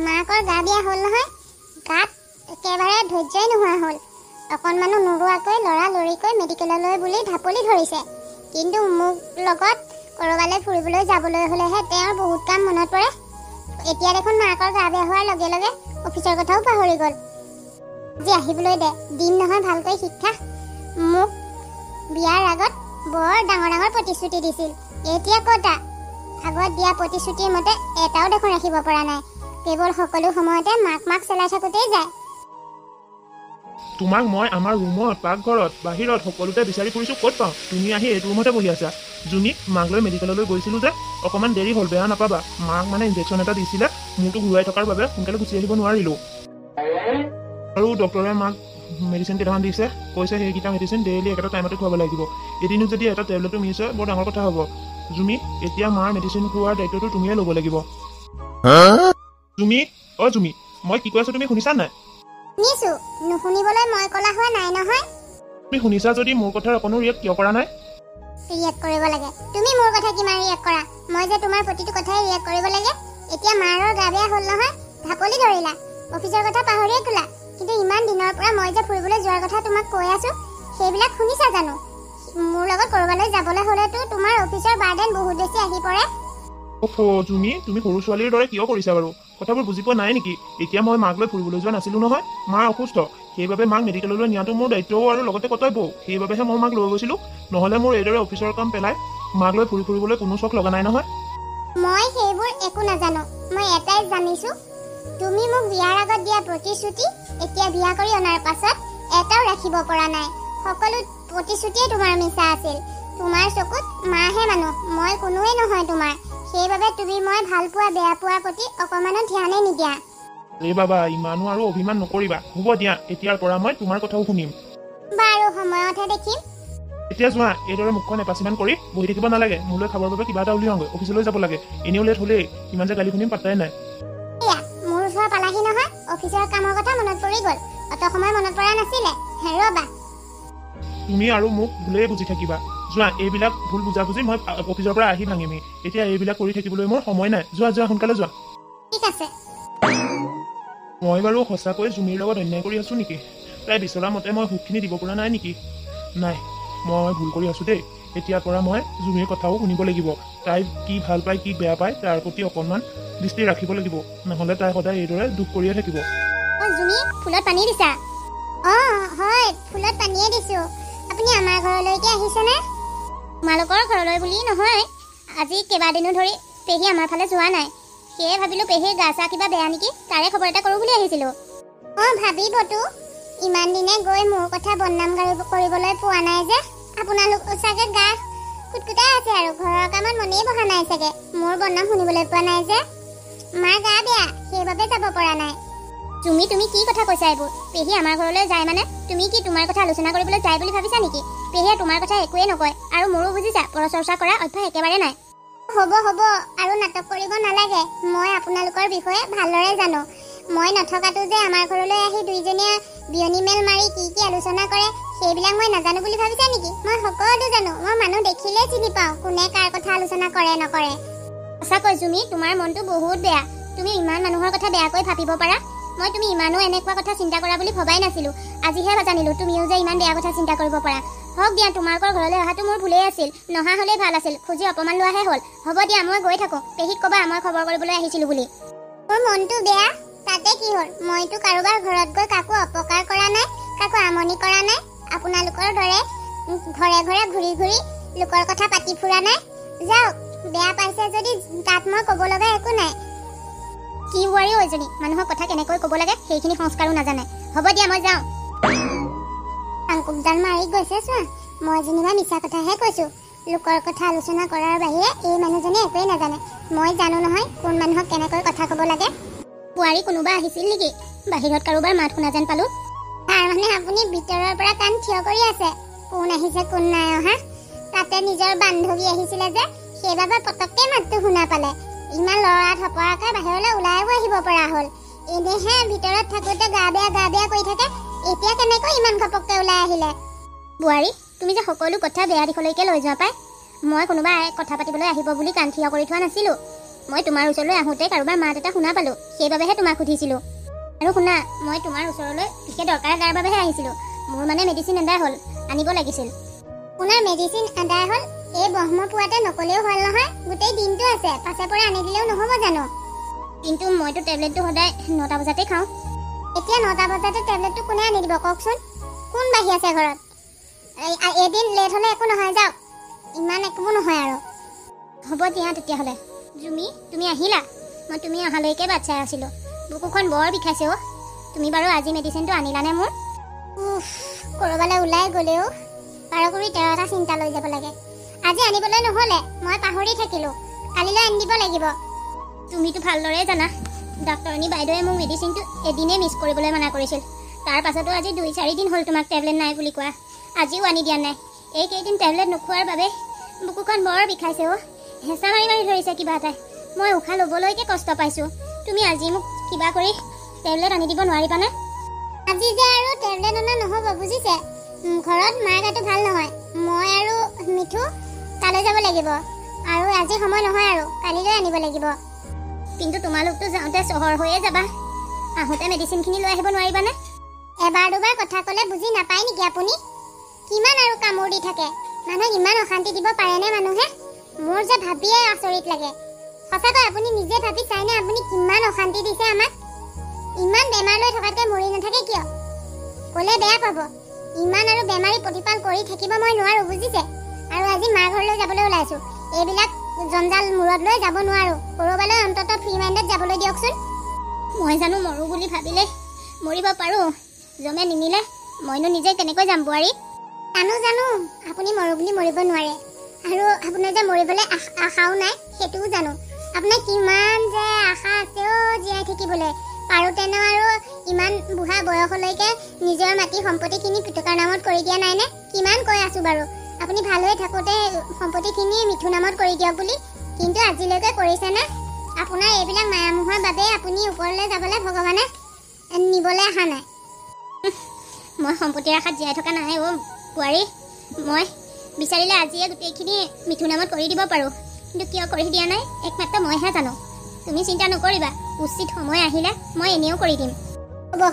মাকৰ গা বেয়া হ'ল নহয়, গাত একেবাৰে ধৈৰ্যই নোহোৱা হ'ল। অকণমানো নোৰোৱাকৈ লৰালৰিকৈ মেডিকেললৈ বুলি ঢাপলি ধৰিছে। কিন্তু মোক লগত ক'ৰবালৈ ফুৰিবলৈ যাবলৈ হ'লেহে তেওঁৰ বহুত কাম মনত পৰে। এতিয়া দেখোন মাকৰ গা বেয়া হোৱাৰ লগে লগে অফিচৰ কথাও পাহৰি গ'ল। আজি আহিবলৈ দে, দিম নহয় ভালকৈ শিক্ষা। মোক বিয়াৰ আগত বৰ ডাঙৰ ডাঙৰ প্ৰতিশ্ৰুতি দিছিল, এতিয়া কতা আগত দিয়া প্ৰতিশ্ৰুতিৰ মতে এটাও দেখোন ৰাখিব পৰা নাই। কেৱল সকলো সময়তে মাক মাক চেলাই থাকোঁতেই যায়। তোমাক মই আমাৰ ৰুমত, পাকঘৰত, বাহিৰত সকলোতে বিচাৰি ফুৰিছোঁ, ক'ত পাওঁ? তুমি আহি এইটো ৰুমতে বহি আছা। জুমি, মাক লৈ মেডিকেললৈ গৈছিলোঁ যে অকণমান দেৰি হ'ল, বেয়া নাপাবা। মাক মানে ইনজেকশ্যন এটা দিছিলে, মূৰটো ঘূৰাই থকাৰ বাবে সোনকালে গুচি আহিব নোৱাৰিলোঁ। আৰু ডক্টৰে মাক মেডিচিন কেইটামান দিছে, কৈছে সেইকেইটা মেডিচিন ডেইলি একেটা টাইমতে খুৱাব লাগিব। এদিনো যদি এটা টেবলেটো মিছ হয় বৰ ডাঙৰ কথা হ'ব। জুমি, এতিয়া মাৰ মেডিচিন খোৱাৰ দায়িত্বটো তুমিয়ে ল'ব লাগিব। জুমি, অ' জুমি, মই কি কৈ আছোঁ তুমি শুনিছা নাই? শুনিছো, নুশুনিবলৈ মই ক'লা হোৱা নাই নহয়। তুমি শুনিছা যদি মোৰ কথাৰ অকণো ৰিয়েক্ট কিয় কৰা নাই? ৰিয়েক্ট কৰিব লাগে? তুমি মোৰ কথা কিমান ৰিয়েক্ট কৰা? মই যে তোমাৰ প্ৰতিটো কথাই ৰিয়েক্ট কৰিব লাগে। এতিয়া মাৰৰ গা বেয়া হ'ল নহয়, ঢাপলি ধৰিলা, অফিচৰ কথা পাহৰিয়ে গ'লা। কিন্তু ইমান দিনৰ পৰা মই যে ফুৰিবলৈ যোৱাৰ কথা তোমাক কৈ আছো, সেইবিলাক শুনিছা জানো? মোৰ লগত ক'ৰবালৈ যাবলৈ হ'লেতো তোমাৰ অফিচৰ বাৰ্ডেন বহুত বেছি আহি পৰে। জুমি, তুমি সৰু ছোৱালীৰ দৰে কিয় কৰিছা বাৰু? কথাবোৰ বুজি পোৱা নাই নেকি? এতিয়া মই মাক লৈ ফুৰিবলৈ যোৱা নাছিলোঁ নহয়, মা অসুস্থ, সেইবাবে মাক মেডিকেললৈ নিয়াটো মোৰ দায়িত্বও আৰু লগতে কৰ্তব্যও। সেইবাবেহে মই মাক লৈ গৈছিলোঁ, নহ'লে মোৰ এইদৰে অফিচৰ কাম পেলাই মাক লৈ ফুৰিবলৈ কোনো চখ লগা নাই নহয়। মই সেইবোৰ একো নাজানো। মই এটাই জানিছো, তুমি মোক বিয়াৰ আগত দিয়া প্ৰতিশ্ৰুতি এতিয়া বিয়া কৰি অনাৰ পাছত এটাও ৰাখিব পৰা নাই। সকলো প্ৰতিশ্ৰুতিয়ে তোমাৰ মিছা আছিল। তোমাৰ চকুত মাহে মানুহ, মই কোনোৱেই নহয় তোমাৰ। সেইবাবে তুমি মই ভাল পোৱা বেয়া পোৱাৰ প্ৰতি অকণমানো ধ্যানেই নিদিয়া। এই বাবা, ইমানো আৰু অভিমান নকৰিবা। হ'ব দিয়া, এতিয়াৰ পৰা মই তোমাৰ কথাও শুনিম। বাৰু সময়তহে দেখিম। এতিয়া যোৱা, এইদৰে মুখখন এপাচিমান কৰি বহি থাকিব নালাগে। মোলৈ খাবৰ বাবে কিবা এটা উলিয়াওঁগৈ, অফিচলৈ যাব লাগে। এনেও লেট হ'লেই, ইমান যে গালি শুনিম পাত্তাই নাই। এয়া মোৰ ওচৰ পালাহি নহয়, অফিচৰ কামৰ কথা মনত পৰি গ'ল। অত সময় মনত পৰা নাছিলে, ৰ'বা। তুমি আৰু মোক ভুলেই বুজি থাকিবা। যোৱা, এইবিলাক ভুল বুজাবুজি মই অফিচৰ পৰা আহি ভাঙিমেই। এতিয়া এইবিলাক কৰি থাকিবলৈ মোৰ সময় নাই। যোৱা যোৱা, সোনকালে যোৱা। ঠিক আছে। মই বাৰু সঁচাকৈ জুমিৰ লগত অন্যায় কৰি আছোঁ নেকি? তাই বিচৰা মতে মই সুখখিনি দিব পৰা নাই নেকি? নাই, মই ভুল কৰি আছোঁ দেই। এতিয়াৰ পৰা মই জুমিৰ কথাও শুনিব লাগিব। তাই কি ভাল পায়, কি বেয়া পায়, তাৰ প্ৰতি অকণমান দৃষ্টি ৰাখিব লাগিব। নহ'লে তাই সদায় এইদৰে দুখ কৰিয়ে থাকিব। জুমি, ফুলত পানী দিছা? অঁ হয়, ফুলত পানীয়ে দিছোঁ। আপুনি আমাৰ ঘৰলৈকে আহিছেনে? তোমালোকৰ ঘৰলৈ বুলি নহয়, আজি কেইবাদিনো ধৰি পেহী আমাৰ ফালে যোৱা নাই। সেয়ে ভাবিলোঁ পেহীৰ গা চা কিবা বেয়া নেকি, তাৰে খবৰ এটা কৰোঁ বুলি আহিছিলোঁ। অঁ ভাবিবতো, ইমান দিনে গৈ মোৰ কথা বদনাম কৰিবলৈ পোৱা নাই যে। আপোনালোক চাগে গা কুটকুটাই আছে আৰু ঘৰৰ কামত মনেই বহা নাই চাগে। মোৰ বদনাম শুনিবলৈ পোৱা নাই যে। মাৰ গা বেয়া, সেইবাবে যাব পৰা নাই। তুমি কি কথা কৈছা এইবোৰ? পেহী আমাৰ ঘৰলৈ যায় মানে তুমি কি তোমাৰ কথা আলোচনা কৰিবলৈ যায় বুলি ভাবিছা নেকি? পেহীয়ে তোমাৰ কথা একোৱেই নকয়, আৰু মোৰো বুজিছা পৰচৰ্চা কৰা অভ্যাস একেবাৰে নাই। হ'ব আৰু নাটক কৰিব নালাগে। মই আপোনালোকৰ বিষয়ে ভালদৰে জানো। মই নথকাটো যে আমাৰ ঘৰলৈ আহি দুইজনীয়ে বিয়নি মেল মাৰি কি আলোচনা কৰে সেইবিলাক মই নাজানো বুলি ভাবিছা নেকি? মই সকলো জানো। মই মানুহ দেখিলেই চিনি পাওঁ কোনে কাৰ কথা আলোচনা কৰে নকৰে। সঁচাকৈ জুমি, তোমাৰ মনটো বহুত বেয়া। তুমি ইমান মানুহৰ কথা বেয়াকৈ ভাবিব পাৰা। মই তুমি ইমানো এনেকুৱা কথা চিন্তা কৰা বুলি ভবাই নাছিলোঁ। আজিহে জানিলোঁ তুমিও যে ইমান বেয়া কথা চিন্তা কৰিব পাৰা। হওক দিয়া, তোমালোকৰ ঘৰলৈ অহাটো মোৰ ভুলেই আছিল। নহা হ'লেই ভাল আছিল, খুজি অপমান লোৱাহে হ'ল। হ'ব দিয়া, মই গৈ থাকোঁ। পেহীক ক'বা মই খবৰ কৰিবলৈ আহিছিলোঁ বুলি। মোৰ মনটো বেয়া, তাতে কি হ'ল? মইতো কাৰোবাৰ ঘৰত গৈ কাকো অপকাৰ কৰা নাই, কাকো আমনি কৰা নাই। আপোনালোকৰ দৰে ঘৰে ঘৰে ঘূৰি ঘূৰি লোকৰ কথা পাতি ফুৰা নাই। যাওক, বেয়া পাইছে যদি তাত মই ক'ব লগা একো নাই। কি বোৱাৰী এজনী, মানুহৰ কথা কেনেকৈ ক'ব লাগে সেইখিনি সংস্কাৰো নাজানে। হ'ব দিয়া, মই যাওঁ। আংকুকডাল মাৰি গৈছে চোৱা। মই যেনিবা মিছা কথাহে কৈছোঁ। লোকৰ কথা আলোচনা কৰাৰ বাহিৰে এই মানুহজনে একোৱেই নাজানে। মই জানো নহয় কোন মানুহক কেনেকৈ কথা ক'ব লাগে। বোৱাৰী কোনোবা আহিছিল নেকি? বাহিৰত কাৰোবাৰ মাত শুনা যেন পালোঁ। তাৰমানে আপুনি ভিতৰৰ পৰা কাণ থিয় কৰি আছে, কোন আহিছে কোন নাই অহা। তাতে নিজৰ বান্ধৱী আহিছিলে যে, সেইবাবে পটককে মাতটো শুনা পালে। ইমান লৰা থপৰাকৈ বাহিৰলৈ ওলাইও আহিব পৰা হ'ল। এনেহে ভিতৰত থাকোঁতে গা বেয়া কৰি থাকে, এতিয়া কেনেকৈ ইমান ঘপককৈ ওলাই আহিলে? বোৱাৰী, তুমি যে সকলো কথা বেয়া দিশলৈকে লৈ যোৱা পাই। মই কোনোবা কথা পাতিবলৈ আহিব বুলি কাণ থিয় কৰি থোৱা নাছিলোঁ। মই তোমাৰ ওচৰলৈ আহোঁতে কাৰোবাৰ মাত এটা শুনা পালোঁ, সেইবাবেহে তোমাক সুধিছিলোঁ। আৰু শুনা, মই তোমাৰ ওচৰলৈ বিশেষ দৰকাৰ এটাৰ বাবেহে আহিছিলোঁ। মোৰ মানে মেডিচিন আদায় হ'ল, আনিব লাগিছিল। আপোনাৰ মেডিচিন আদায় হ'ল? এই ব্ৰহ্ম পুৱাতে নকলেও হ'ল নহয়, গোটেই দিনটো আছে, পাছে পৰা আনি দিলেও নহ'ব জানো? কিন্তু মইতো টেবলেটটো সদায় 9টা বজাতেই খাওঁ। এতিয়া 9টা বজাতে টেবলেটটো কোনে আনি দিব কওকচোন? কোন বাহি আছে ঘৰত? এদিন লেট হ'লে একো নহয়, যাওক। ইমান একো নহয় আৰু। হ'ব দিয়া তেতিয়াহ'লে। জুমি, তুমি আহিলা? মই তুমি অহালৈকে বাট চাই আছিলোঁ। বুকুখন বৰ বিষাইছে অ'। তুমি বাৰু আজি মেডিচিনটো আনিলানে মোৰ? ক'ৰবালৈ ওলাই গ'লেও 12 কৰি 13টা চিন্তা লৈ যাব লাগে। আজি আনিবলৈ নহ'লে মই পাহৰি থাকিলোঁ। কালিলৈ আনি দিব লাগিব। তুমিতো ভালদৰে জানা ডাক্তৰণী বাইদেৱে মোক মেডিচিনটো এদিনেই মিছ কৰিবলৈ মানা কৰিছিল। তাৰ পাছতো আজি 2-4 দিন হ'ল তোমাক টেবলেট নাই বুলি কোৱা। আজিও আনি দিয়া নাই। এইকেইদিন টেবলেট নোখোৱাৰ বাবে বুকুখন বৰ বিষাইছে অ'। হেঁচা মাৰি মাৰি ধৰিছে কিবা এটাই। মই উশাহ ল'বলৈকে কষ্ট পাইছোঁ। তুমি আজি মোক কিবা কৰি টেবলেট আনি দিব নোৱাৰিবানে? আজি যে আৰু টেবলেট অনা নহ'ব বুজিছে। ঘৰত মাৰ গাটো ভাল নহয়। মই আৰু মিঠু তালৈ যাব লাগিব। আৰু আজি সময় নহয় আৰু কালিলৈ আনিব লাগিব। কিন্তু তোমালোকতো যাওঁতে চহৰ হৈয়ে যাবা। আহোঁতে মেডিচিনখিনি লৈ আহিব নোৱাৰিবানে? এবাৰ দুবাৰ কথা ক'লে বুজি নাপায় নেকি আপুনি? কিমান আৰু কামোৰ দি থাকে। মানুহক ইমান অশান্তি দিব পাৰেনে মানুহে? মোৰ যে ভাবিয়ে আচৰিত লাগে। সঁচাকৈ আপুনি নিজে ভাবি চাইনে আপুনি কিমান অশান্তি দিছে আমাক? ইমান বেমাৰ লৈ থকাতে মৰি নাথাকে কিয়? ক'লে বেয়া পাব। ইমান আৰু বেমাৰী প্ৰতিপাল কৰি থাকিব মই নোৱাৰোঁ বুজিছে। আৰু আজি মাৰ ঘৰলৈ যাবলৈ ওলাইছোঁ। এইবিলাক জঞ্জাল মূৰত লৈ যাব নোৱাৰোঁ। ক'ৰবালৈ অন্ততঃ ফ্ৰী মাইণ্ডত যাবলৈ দিয়কচোন। মই জানো মৰোঁ বুলি ভাবিলে মৰিব পাৰোঁ। জমে নিমিলে মইনো নিজে কেনেকৈ যাম বোৱাৰী? জানো আপুনি মৰোঁ বুলি মৰিব নোৱাৰে। আৰু আপোনাৰ যে মৰিবলৈ আশাও নাই সেইটোও জানো। আপোনাৰ কিমান যে আশা আছে অ' জীয়াই থাকিবলৈ। পাৰোঁতেনে আৰু ইমান বুঢ়া বয়সলৈকে নিজৰ মাটি সম্পত্তিখিনি পিতকাৰ নামত কৰি দিয়া নাইনে? কিমান কৈ আছোঁ বাৰু আপুনি ভাল হৈ থাকোঁতে সম্পত্তিখিনি মিঠু নামত কৰি দিয়ক বুলি। কিন্তু আজিলৈকে কৰিছেনে? আপোনাৰ এইবিলাক মায়ামোহৰ বাবে আপুনি ওপৰলৈ যাবলৈ ভগৱানে নিবলৈ অহা নাই। মই সম্পত্তিৰ আশাত জীয়াই থকা নাই অ' বোৱাৰী। মই বিচাৰিলে আজিয়ে গোটেইখিনি মিঠু নামত কৰি দিব পাৰোঁ। কিন্তু কিয় কৰি দিয়া নাই একমাত্ৰ মইহে জানো। তুমি চিন্তা নকৰিবা। উচিত সময় আহিলে মই এনেও কৰি দিম।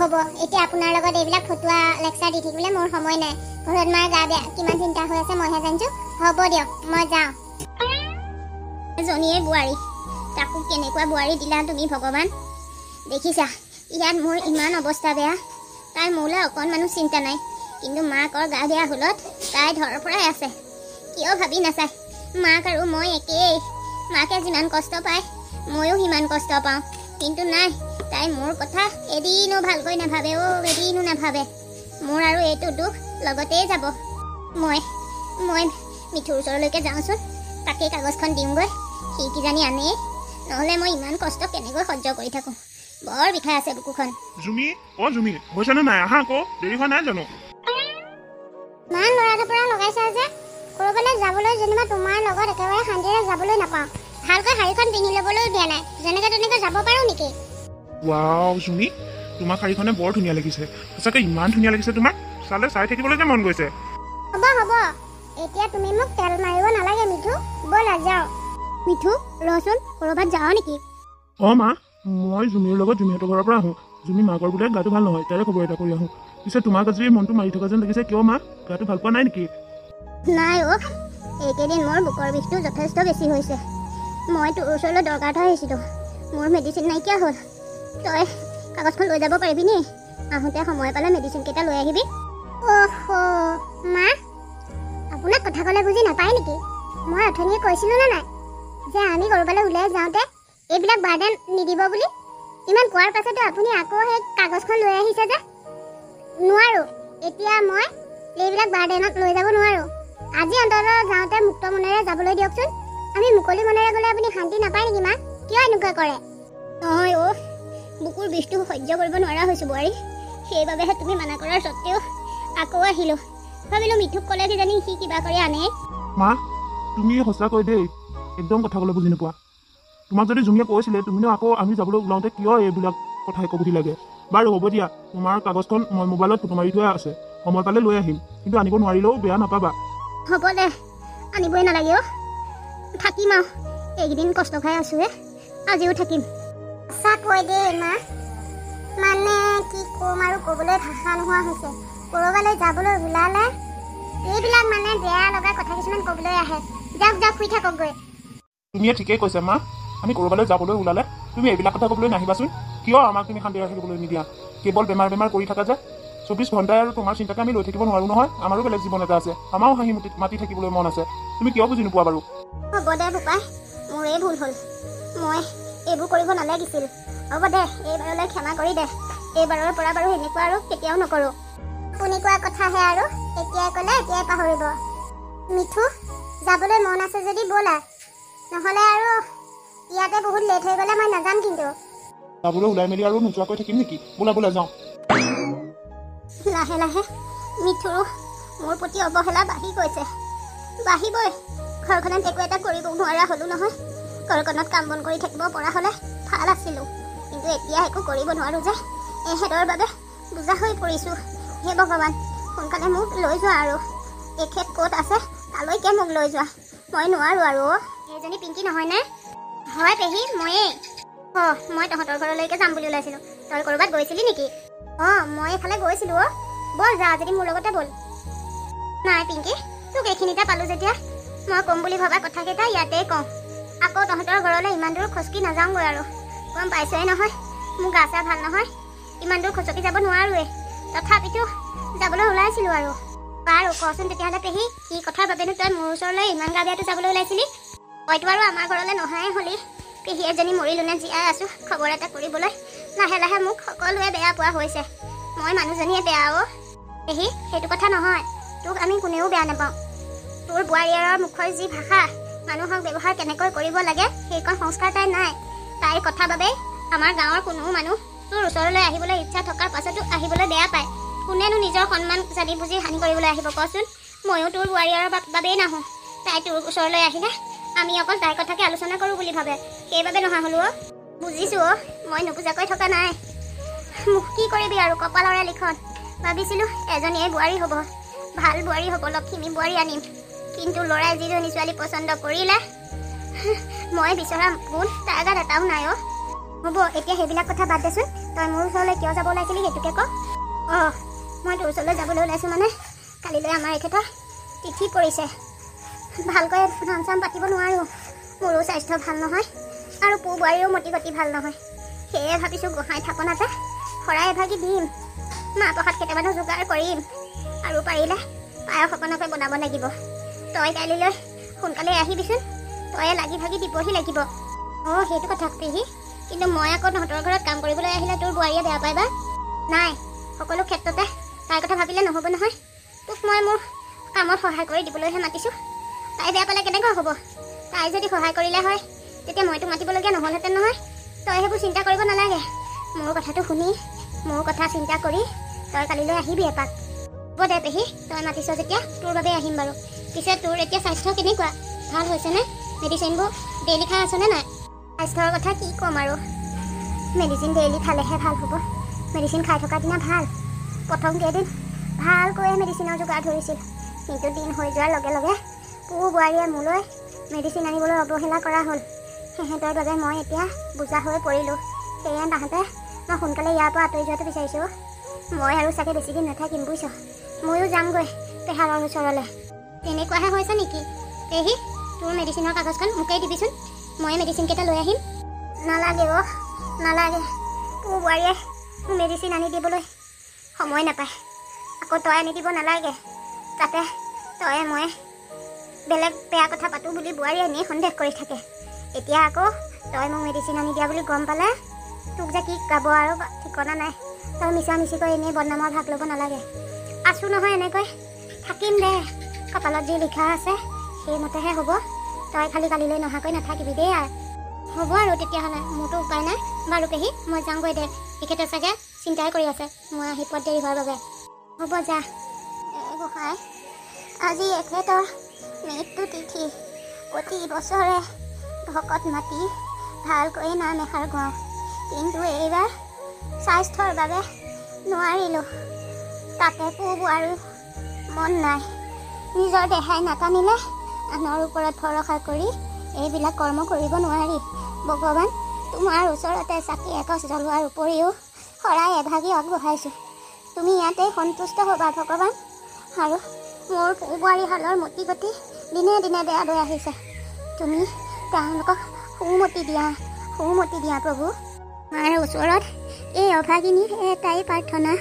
হ'ব এতিয়া আপোনাৰ লগত এইবিলাক ফটুৱা লেকচাৰ দি থাকিবলৈ মোৰ সময় নাই। ঘৰত মাৰ গা বেয়া কিমান চিন্তা হৈ আছে মইহে জানিছোঁ। হ'ব দিয়ক মই যাওঁ। এজনীয়ে বোৱাৰী, তাকো কেনেকুৱা বোৱাৰী দিলা তুমি ভগৱান। দেখিছা ইয়াত মোৰ ইমান অৱস্থা বেয়া। তাই মোলৈ অকণমানো চিন্তা নাই। কিন্তু মাকৰ গা বেয়া হ'লত তাই ধৰফৰাই আছে। কিয় ভাবি নাচায়? মাক আৰু মই একেই। মাকে যিমান কষ্ট পায় ময়ো সিমান কষ্ট পাওঁ। কিন্তু নাই তাই মোৰ কথা এদিনো ভালকৈ নাভাবে অ'। এদিনো নাভাবে। মোৰ আৰু এইটো দুখ লগতেই যাব। মই মিঠুৰ ওচৰলৈকে যাওঁচোন। তাকেই কাগজখন দিওঁগৈ। সি কিজানি আনেই। নহ'লে মই ইমান কষ্ট কেনেকৈ সহ্য কৰি থাকোঁ। বৰ বিষাই আছে বুকুখন। জুমি, অ' জুমি, হৈছেনে নাই? আহা আকৌ, দেৰি হোৱা নাই জানো? ইমান ল'ৰাটোৰ পৰা লগাইছা যে ক'ৰবালৈ যাবলৈ যেনিবা তোমাৰ লগত একেবাৰে শান্তিৰে যাবলৈ নাপাওঁ। ভালকৈ শাৰীখন পিন্ধি ল'বলৈও দিয়া নাই। যেনেকৈ তেনেকৈ যাব পাৰোঁ নেকি? ৱাও জুমি, তোমাৰ শাৰীখনে বৰ ধুনীয়া লাগিছে। সঁচাকৈ ইমান ধুনীয়া লাগিছে তোমাক। চালে চাই থাকিবলৈ যে মন গৈছে। হ'ব এতিয়া তুমি মোক তেল মাৰিব নালাগে মিঠু। ব'লা যাওঁ। মিঠু ৰচোন, ক'ৰবাত যাওঁ নেকি? অঁ মা, মই জুমিৰ লগত জুমিহঁতৰ ঘৰৰ পৰা আহোঁ। জুমি মাকৰ বোলে গাটো ভাল নহয়, তাৰে খবৰ এটা কৰি আহোঁ। পিছে তোমাক আজি মনটো মাৰি থকা যেন লাগিছে, কিয় মা? গাটো ভাল পোৱা নাই নেকি? নাই অ', এইকেইদিন মোৰ বুকৰ বিষটো যথেষ্ট বেছি হৈছে। মই তোৰ ওচৰলৈ দৰকাৰত আহিছিলোঁ। মোৰ মেডিচিন নাইকিয়া হ'ল। তই কাগজখন লৈ যাব পাৰিবি নি? আহোঁতে সময় পালে মেডিচিনকেইটা লৈ আহিবি। মা, আপোনাক কথা ক'লে বুজি নাপায় নেকি? মই অথনিয়ে কৈছিলোঁ নে নাই যে আমি ক'ৰবালৈ ওলাই যাওঁতে এইবিলাক বাৰ্ডেন নিদিব বুলি? ইমান কোৱাৰ পাছতো আপুনি আকৌ সেই কাগজখন লৈ আহিছে যে। নোৱাৰোঁ, এতিয়া মই এইবিলাক বাৰ্ডেনত লৈ যাব নোৱাৰোঁ। আজি অন্ততঃ যাওঁতে মুক্ত মনেৰে যাবলৈ দিয়কচোন। আমি মুকলি মনেৰে গ'লে আপুনি শান্তি নাপায় নেকি মা? কিয় এনেকুৱা কৰে? নহয় অ', বুকুৰ বিষটো সহ্য কৰিব নোৱাৰা হৈছোঁ বোৱাৰী। সেইবাবেহে তুমি মানা কৰাৰ স্বত্তেও আকৌ আহিলোঁ। ভাবিলোঁ মিঠুক ক'লে কিজানি সি কিবা কৰি আনে। মা, তুমি সঁচাকৈ দেই একদম কথা ক'লে বুজি নোপোৱা। তোমাক যদি জুমিয়ে কৈছিলে তুমিনো আকৌ আমি যাবলৈ ওলাওঁতে কিয় এইবিলাক কথা কবুধি লাগে? বাৰু হ'ব দিয়া, তোমাৰ কাগজখন মই মোবাইলত ফটো মাৰি থোৱা আছে। সময় পালে লৈ আহিম। কিন্তু আনিব নোৱাৰিলেও বেয়া নাপাবা। হ'ব দে, আনিবই নালাগে অ'। থাকিম আৰু এইকেইদিন কষ্ট খাই আছোঁহে, আজিও থাকিম। সঁচাকৈ দেই মা, মানে কি ক'ম আৰু ক'বলৈ ভাষা নোহোৱা হৈছে। ক'ৰবালৈ যাবলৈ ওলালে এইবিলাক মানে বেয়া লগা কথা কিছুমান ক'বলৈ আহে। যাওক শুই থাককগৈ। তুমিয়ে ঠিকেই কৈছা মা। আমি ক'ৰবালৈ যাবলৈ ওলালে তুমি এইবিলাক কথা ক'বলৈ নাহিবাচোন। কিয় আমাক তুমি শান্তি ৰাখিবলৈ নিদিয়া? কেৱল বেমাৰ কৰি থকা যে 24 ঘণ্টাই আৰু তোমাৰ চিন্তাকে আমি লৈ থাকিব নোৱাৰো নহয়। আমাৰো বেলেগ জীৱন এটা আছে, আমাৰো হাঁহি মাতি থাকিবলৈ মন আছে। তুমি কিয় বুজি নোপোৱা বাৰু? হ'ব দে বোপাই, মোৰেই ভুল হ'ল, মই এইবোৰ কৰিব নালাগিছিল। হ'ব দে, এইবাৰলৈ ক্ষমা কৰি দে। এইবাৰৰ পৰা বাৰু এনেকুৱা আৰু কেতিয়াও নকৰোঁ। আপুনি কোৱা কথাহে আৰু এতিয়াই ক'লে এতিয়াই পাহৰিব। মিঠু, যাবলৈ মন আছে যদি ব'লা, নহ'লে আৰু ইয়াতে বহুত লেট হৈ গ'লে মই নাযাম কিন্তু। যাবলৈ ওলাই মেলি আৰু নোযোৱাকৈ থাকিম নেকি? বোলা যাওঁ। লাহে লাহে মিঠুৰো মোৰ প্ৰতি অৱহেলা বাঢ়ি গৈছে, বাঢ়িবই। ঘৰখনত একো এটা কৰিব নোৱাৰা হ'লো নহয়। ঘৰখনত কাম বন কৰি থাকিব পৰা হ'লে ভাল আছিলোঁ, কিন্তু এতিয়া একো কৰিব নোৱাৰোঁ যে এহেঁতৰ বাবে বুজা হৈ পৰিছোঁ। হে ভগৱান, সোনকালে মোক লৈ যোৱা আৰু এখেত ক'ত আছে তালৈকে মোক লৈ যোৱা। মই নোৱাৰোঁ আৰু। এইজনী পিংকি নহয়নে? হয় পেহী, ময়েই। মই তহঁতৰ ঘৰলৈকে যাম বুলি ওলাইছিলোঁ। তই ক'ৰবাত গৈছিলি নেকি? মই এইফালে গৈছিলোঁ। ব'ল, যা যদি মোৰ লগতে ব'ল। নাই পিংকি, তোক এইখিনিতে পালোঁ যেতিয়া মই ক'ম বুলি ভবা কথাকেইটা ইয়াতেই কওঁ। আকৌ তহঁতৰ ঘৰলৈ ইমান দূৰ খোজকি নাযাওঁগৈ আৰু। গম পাইছই নহয়, মোৰ গা চা ভাল নহয়, ইমান দূৰ খোজকি যাব নোৱাৰোৱেই। তথাপিতো যাবলৈ ওলাইছিলোঁ আৰু। বাৰু কচোন তেতিয়াহ'লে পেহী, কি কথাৰ বাবেনো তই মোৰ ওচৰলৈ ইমান গা বেয়াটো যাবলৈ ওলাইছিলি? হয়তো আৰু আমাৰ ঘৰলৈ নহাই হ'লি। পেহী এজনী মৰিলো নে জীয়াই আছোঁ খবৰ এটা কৰিবলৈ লাহে লাহে মোক সকলোৱে বেয়া পোৱা হৈছে। মই মানুহজনীয়ে বেয়া পেহী, সেইটো কথা নহয়। তোক আমি কোনেও বেয়া নাপাওঁ। তোৰ বোৱাৰীয়েৰৰ মুখৰ যি ভাষা, মানুহক ব্যৱহাৰ কেনেকৈ কৰিব লাগে সেইকণ সংস্কাৰ তাই নাই। তাইৰ কথা বাবেই আমাৰ গাঁৱৰ কোনো মানুহ তোৰ ওচৰলৈ আহিবলৈ ইচ্ছা থকাৰ পাছতো আহিবলৈ বেয়া পায়। কোনেনো নিজৰ সন্মান জানি বুজি হানি কৰিবলৈ আহিব কচোন? ময়ো তোৰ বোৱাৰীয়েৰৰ বাবেই নাহোঁ। তাই তোৰ ওচৰলৈ আহিলে আমি অকল তাইৰ কথাকে আলোচনা কৰোঁ বুলি ভাবে, সেইবাবে নহা হ'লো। বুজিছোঁ, মই নুবুজাকৈ থকা নাই। মোক কি কৰিবি আৰু, কপালৰে লিখন। ভাবিছিলোঁ এজনীয়ে বোৱাৰী হ'ব, ভাল বোৱাৰী হ'ব, লখিমী বোৱাৰী আনিম। কিন্তু ল'ৰাই যিজনী ছোৱালী পচন্দ কৰিলে, মই বিচৰা গুণ তাৰ গাত এটাও নাই। হ'ব, এতিয়া সেইবিলাক কথা বাদ দেচোন। তই মোৰ ওচৰলৈ কিয় যাব ওলাইছিলি সেইটোকে ক। মই তোৰ ওচৰলৈ যাবলৈ ওলাইছোঁ মানে কালিলৈ আমাৰ এখেতৰ তিথি পৰিছে। ভালকৈ নাম চাম পাতিব নোৱাৰোঁ, মোৰো স্বাস্থ্য ভাল নহয় আৰু পু বোৱাৰীৰো মতি গতি ভাল নহয়। সেয়ে ভাবিছোঁ গোসাঁই থাপনাতে শৰাই এভাগি দিম, মাহ প্ৰসাদ কেইটামানো যোগাৰ কৰিম, আৰু পাৰিলে পায়স অকণকৈ বনাব লাগিব। তই কাইলৈ সোনকালে আহিবিচোন, তই লাগি ভাগি দিবহি লাগিব। সেইটো কথা পেহী, কিন্তু মই আকৌ তহঁতৰ ঘৰত কাম কৰিবলৈ আহিলে তোৰ বোৱাৰীয়ে বেয়া পায় বা? নাই, সকলো ক্ষেত্ৰতে তাইৰ কথা ভাবিলে নহ'ব নহয়। তোক মই মোৰ কামত সহায় কৰি দিবলৈহে মাতিছোঁ। তাই বেয়া পালে কেনেকৈ হ'ব? তাই যদি সহায় কৰিলে হয় তেতিয়া মই তোক মাতিবলগীয়া নহ'লহেঁতেন নহয়। তই সেইবোৰ চিন্তা কৰিব নালাগে। মোৰ কথাটো শুনি, মোৰ কথা চিন্তা কৰি তই কালিলৈ আহিবি এপাক। হ'ব দে পেহী, তই মাতিছ যেতিয়া তোৰ বাবে আহিম বাৰু। পিছে তোৰ এতিয়া স্বাস্থ্য কেনেকুৱা? ভাল হৈছেনে? মেডিচিনবোৰ ডেইলি খাই আছনে নাই? স্বাস্থ্যৰ কথা কি ক'ম আৰু, মেডিচিন ডেইলি খালেহে ভাল হ'ব। মেডিচিন খাই থকা দিনা ভাল, প্ৰথম কেইদিন ভালকৈয়ে মেডিচিনৰ যোগাৰ ধৰিছিল, কিন্তু দিন হৈ যোৱাৰ লগে লগে পু বোৱাৰীয়ে মোলৈ মেডিচিন আনিবলৈ অৱহেলা কৰা হ'ল। সিহঁতৰ বাবে মই এতিয়া বুজা হৈ পৰিলোঁ। সেয়ে তাহাঁতে মই সোনকালে ইয়াৰ পৰা আঁতৰি যোৱাটো বিচাৰিছোঁ। মই আৰু চাগে বেছিদিন নাথাকিম বুজিছ। ময়ো যামগৈ পেহাৰৰ ওচৰলৈ। তেনেকুৱাহে হৈছে নেকি? পেহী, তোৰ মেডিচিনৰ কাগজখন মোকেই দিবিচোন, মই মেডিচিনকেইটা লৈ আহিম। নালাগে নালাগে, পু বোৱাৰীয়ে মোৰ মেডিচিন আনি দিবলৈ সময় নাপায়। আকৌ তই আনি দিব নালাগে, তাতে তই মই বেলেগ বেয়া কথা পাতোঁ বুলি বোৱাৰীয়ে এনেই সন্দেহ কৰি থাকে। এতিয়া আকৌ তই মোক মেডিচিন আনি দিয়া বুলি গম পালে তোক যে কি গাব আৰু ঠিকনা নাই। তই মিছা মিছিকৈ এনেই বদনামৰ ভাগ ল'ব নালাগে। আছোঁ নহয় এনেকৈ, থাকিম দে। কপালত যি লিখা আছে সেইমতেহে হ'ব। তই খালি কালিলৈ নহাকৈ নাথাকিবি দেই। হ'ব আৰু তেতিয়াহ'লে, মোৰতো উপায় নাই। বাৰু পেহী, মই যাওঁগৈ দে। এখেতে চাগে চিন্তাই কৰি আছে মই আহি পোৱাত দেৰি হোৱাৰ বাবে। হ'ব যা। গোসাঁই, আজি এখেতৰ মৃত্যু তিথি। প্ৰতি বছৰে ভকত মাতি ভালকৈ নাম এষাৰ গাওঁ, কিন্তু এইবাৰ স্বাস্থ্যৰ বাবে নোৱাৰিলোঁ। তাতে পু বোৱাৰীৰ মন নাই। নিজৰ দেহাই নাটানিলে আনৰ ওপৰত ভৰসা কৰি এইবিলাক কৰ্ম কৰিব নোৱাৰি। ভগৱান, তোমাৰ ওচৰতে চাকি এগছ জ্বলোৱাৰ উপৰিও শৰাই এভাগি আগবঢ়াইছোঁ। তুমি ইয়াতে সন্তুষ্ট হ'বা ভগৱান। আৰু মোৰ বোৱাৰীহালৰ মতি গতি দিনে দিনে বেয়া হৈ আহিছে। তুমি তেওঁলোকক সুমতি দিয়া প্ৰভু। তোমাৰ ওচৰত এই অভাগিনী এটাই প্ৰাৰ্থনা,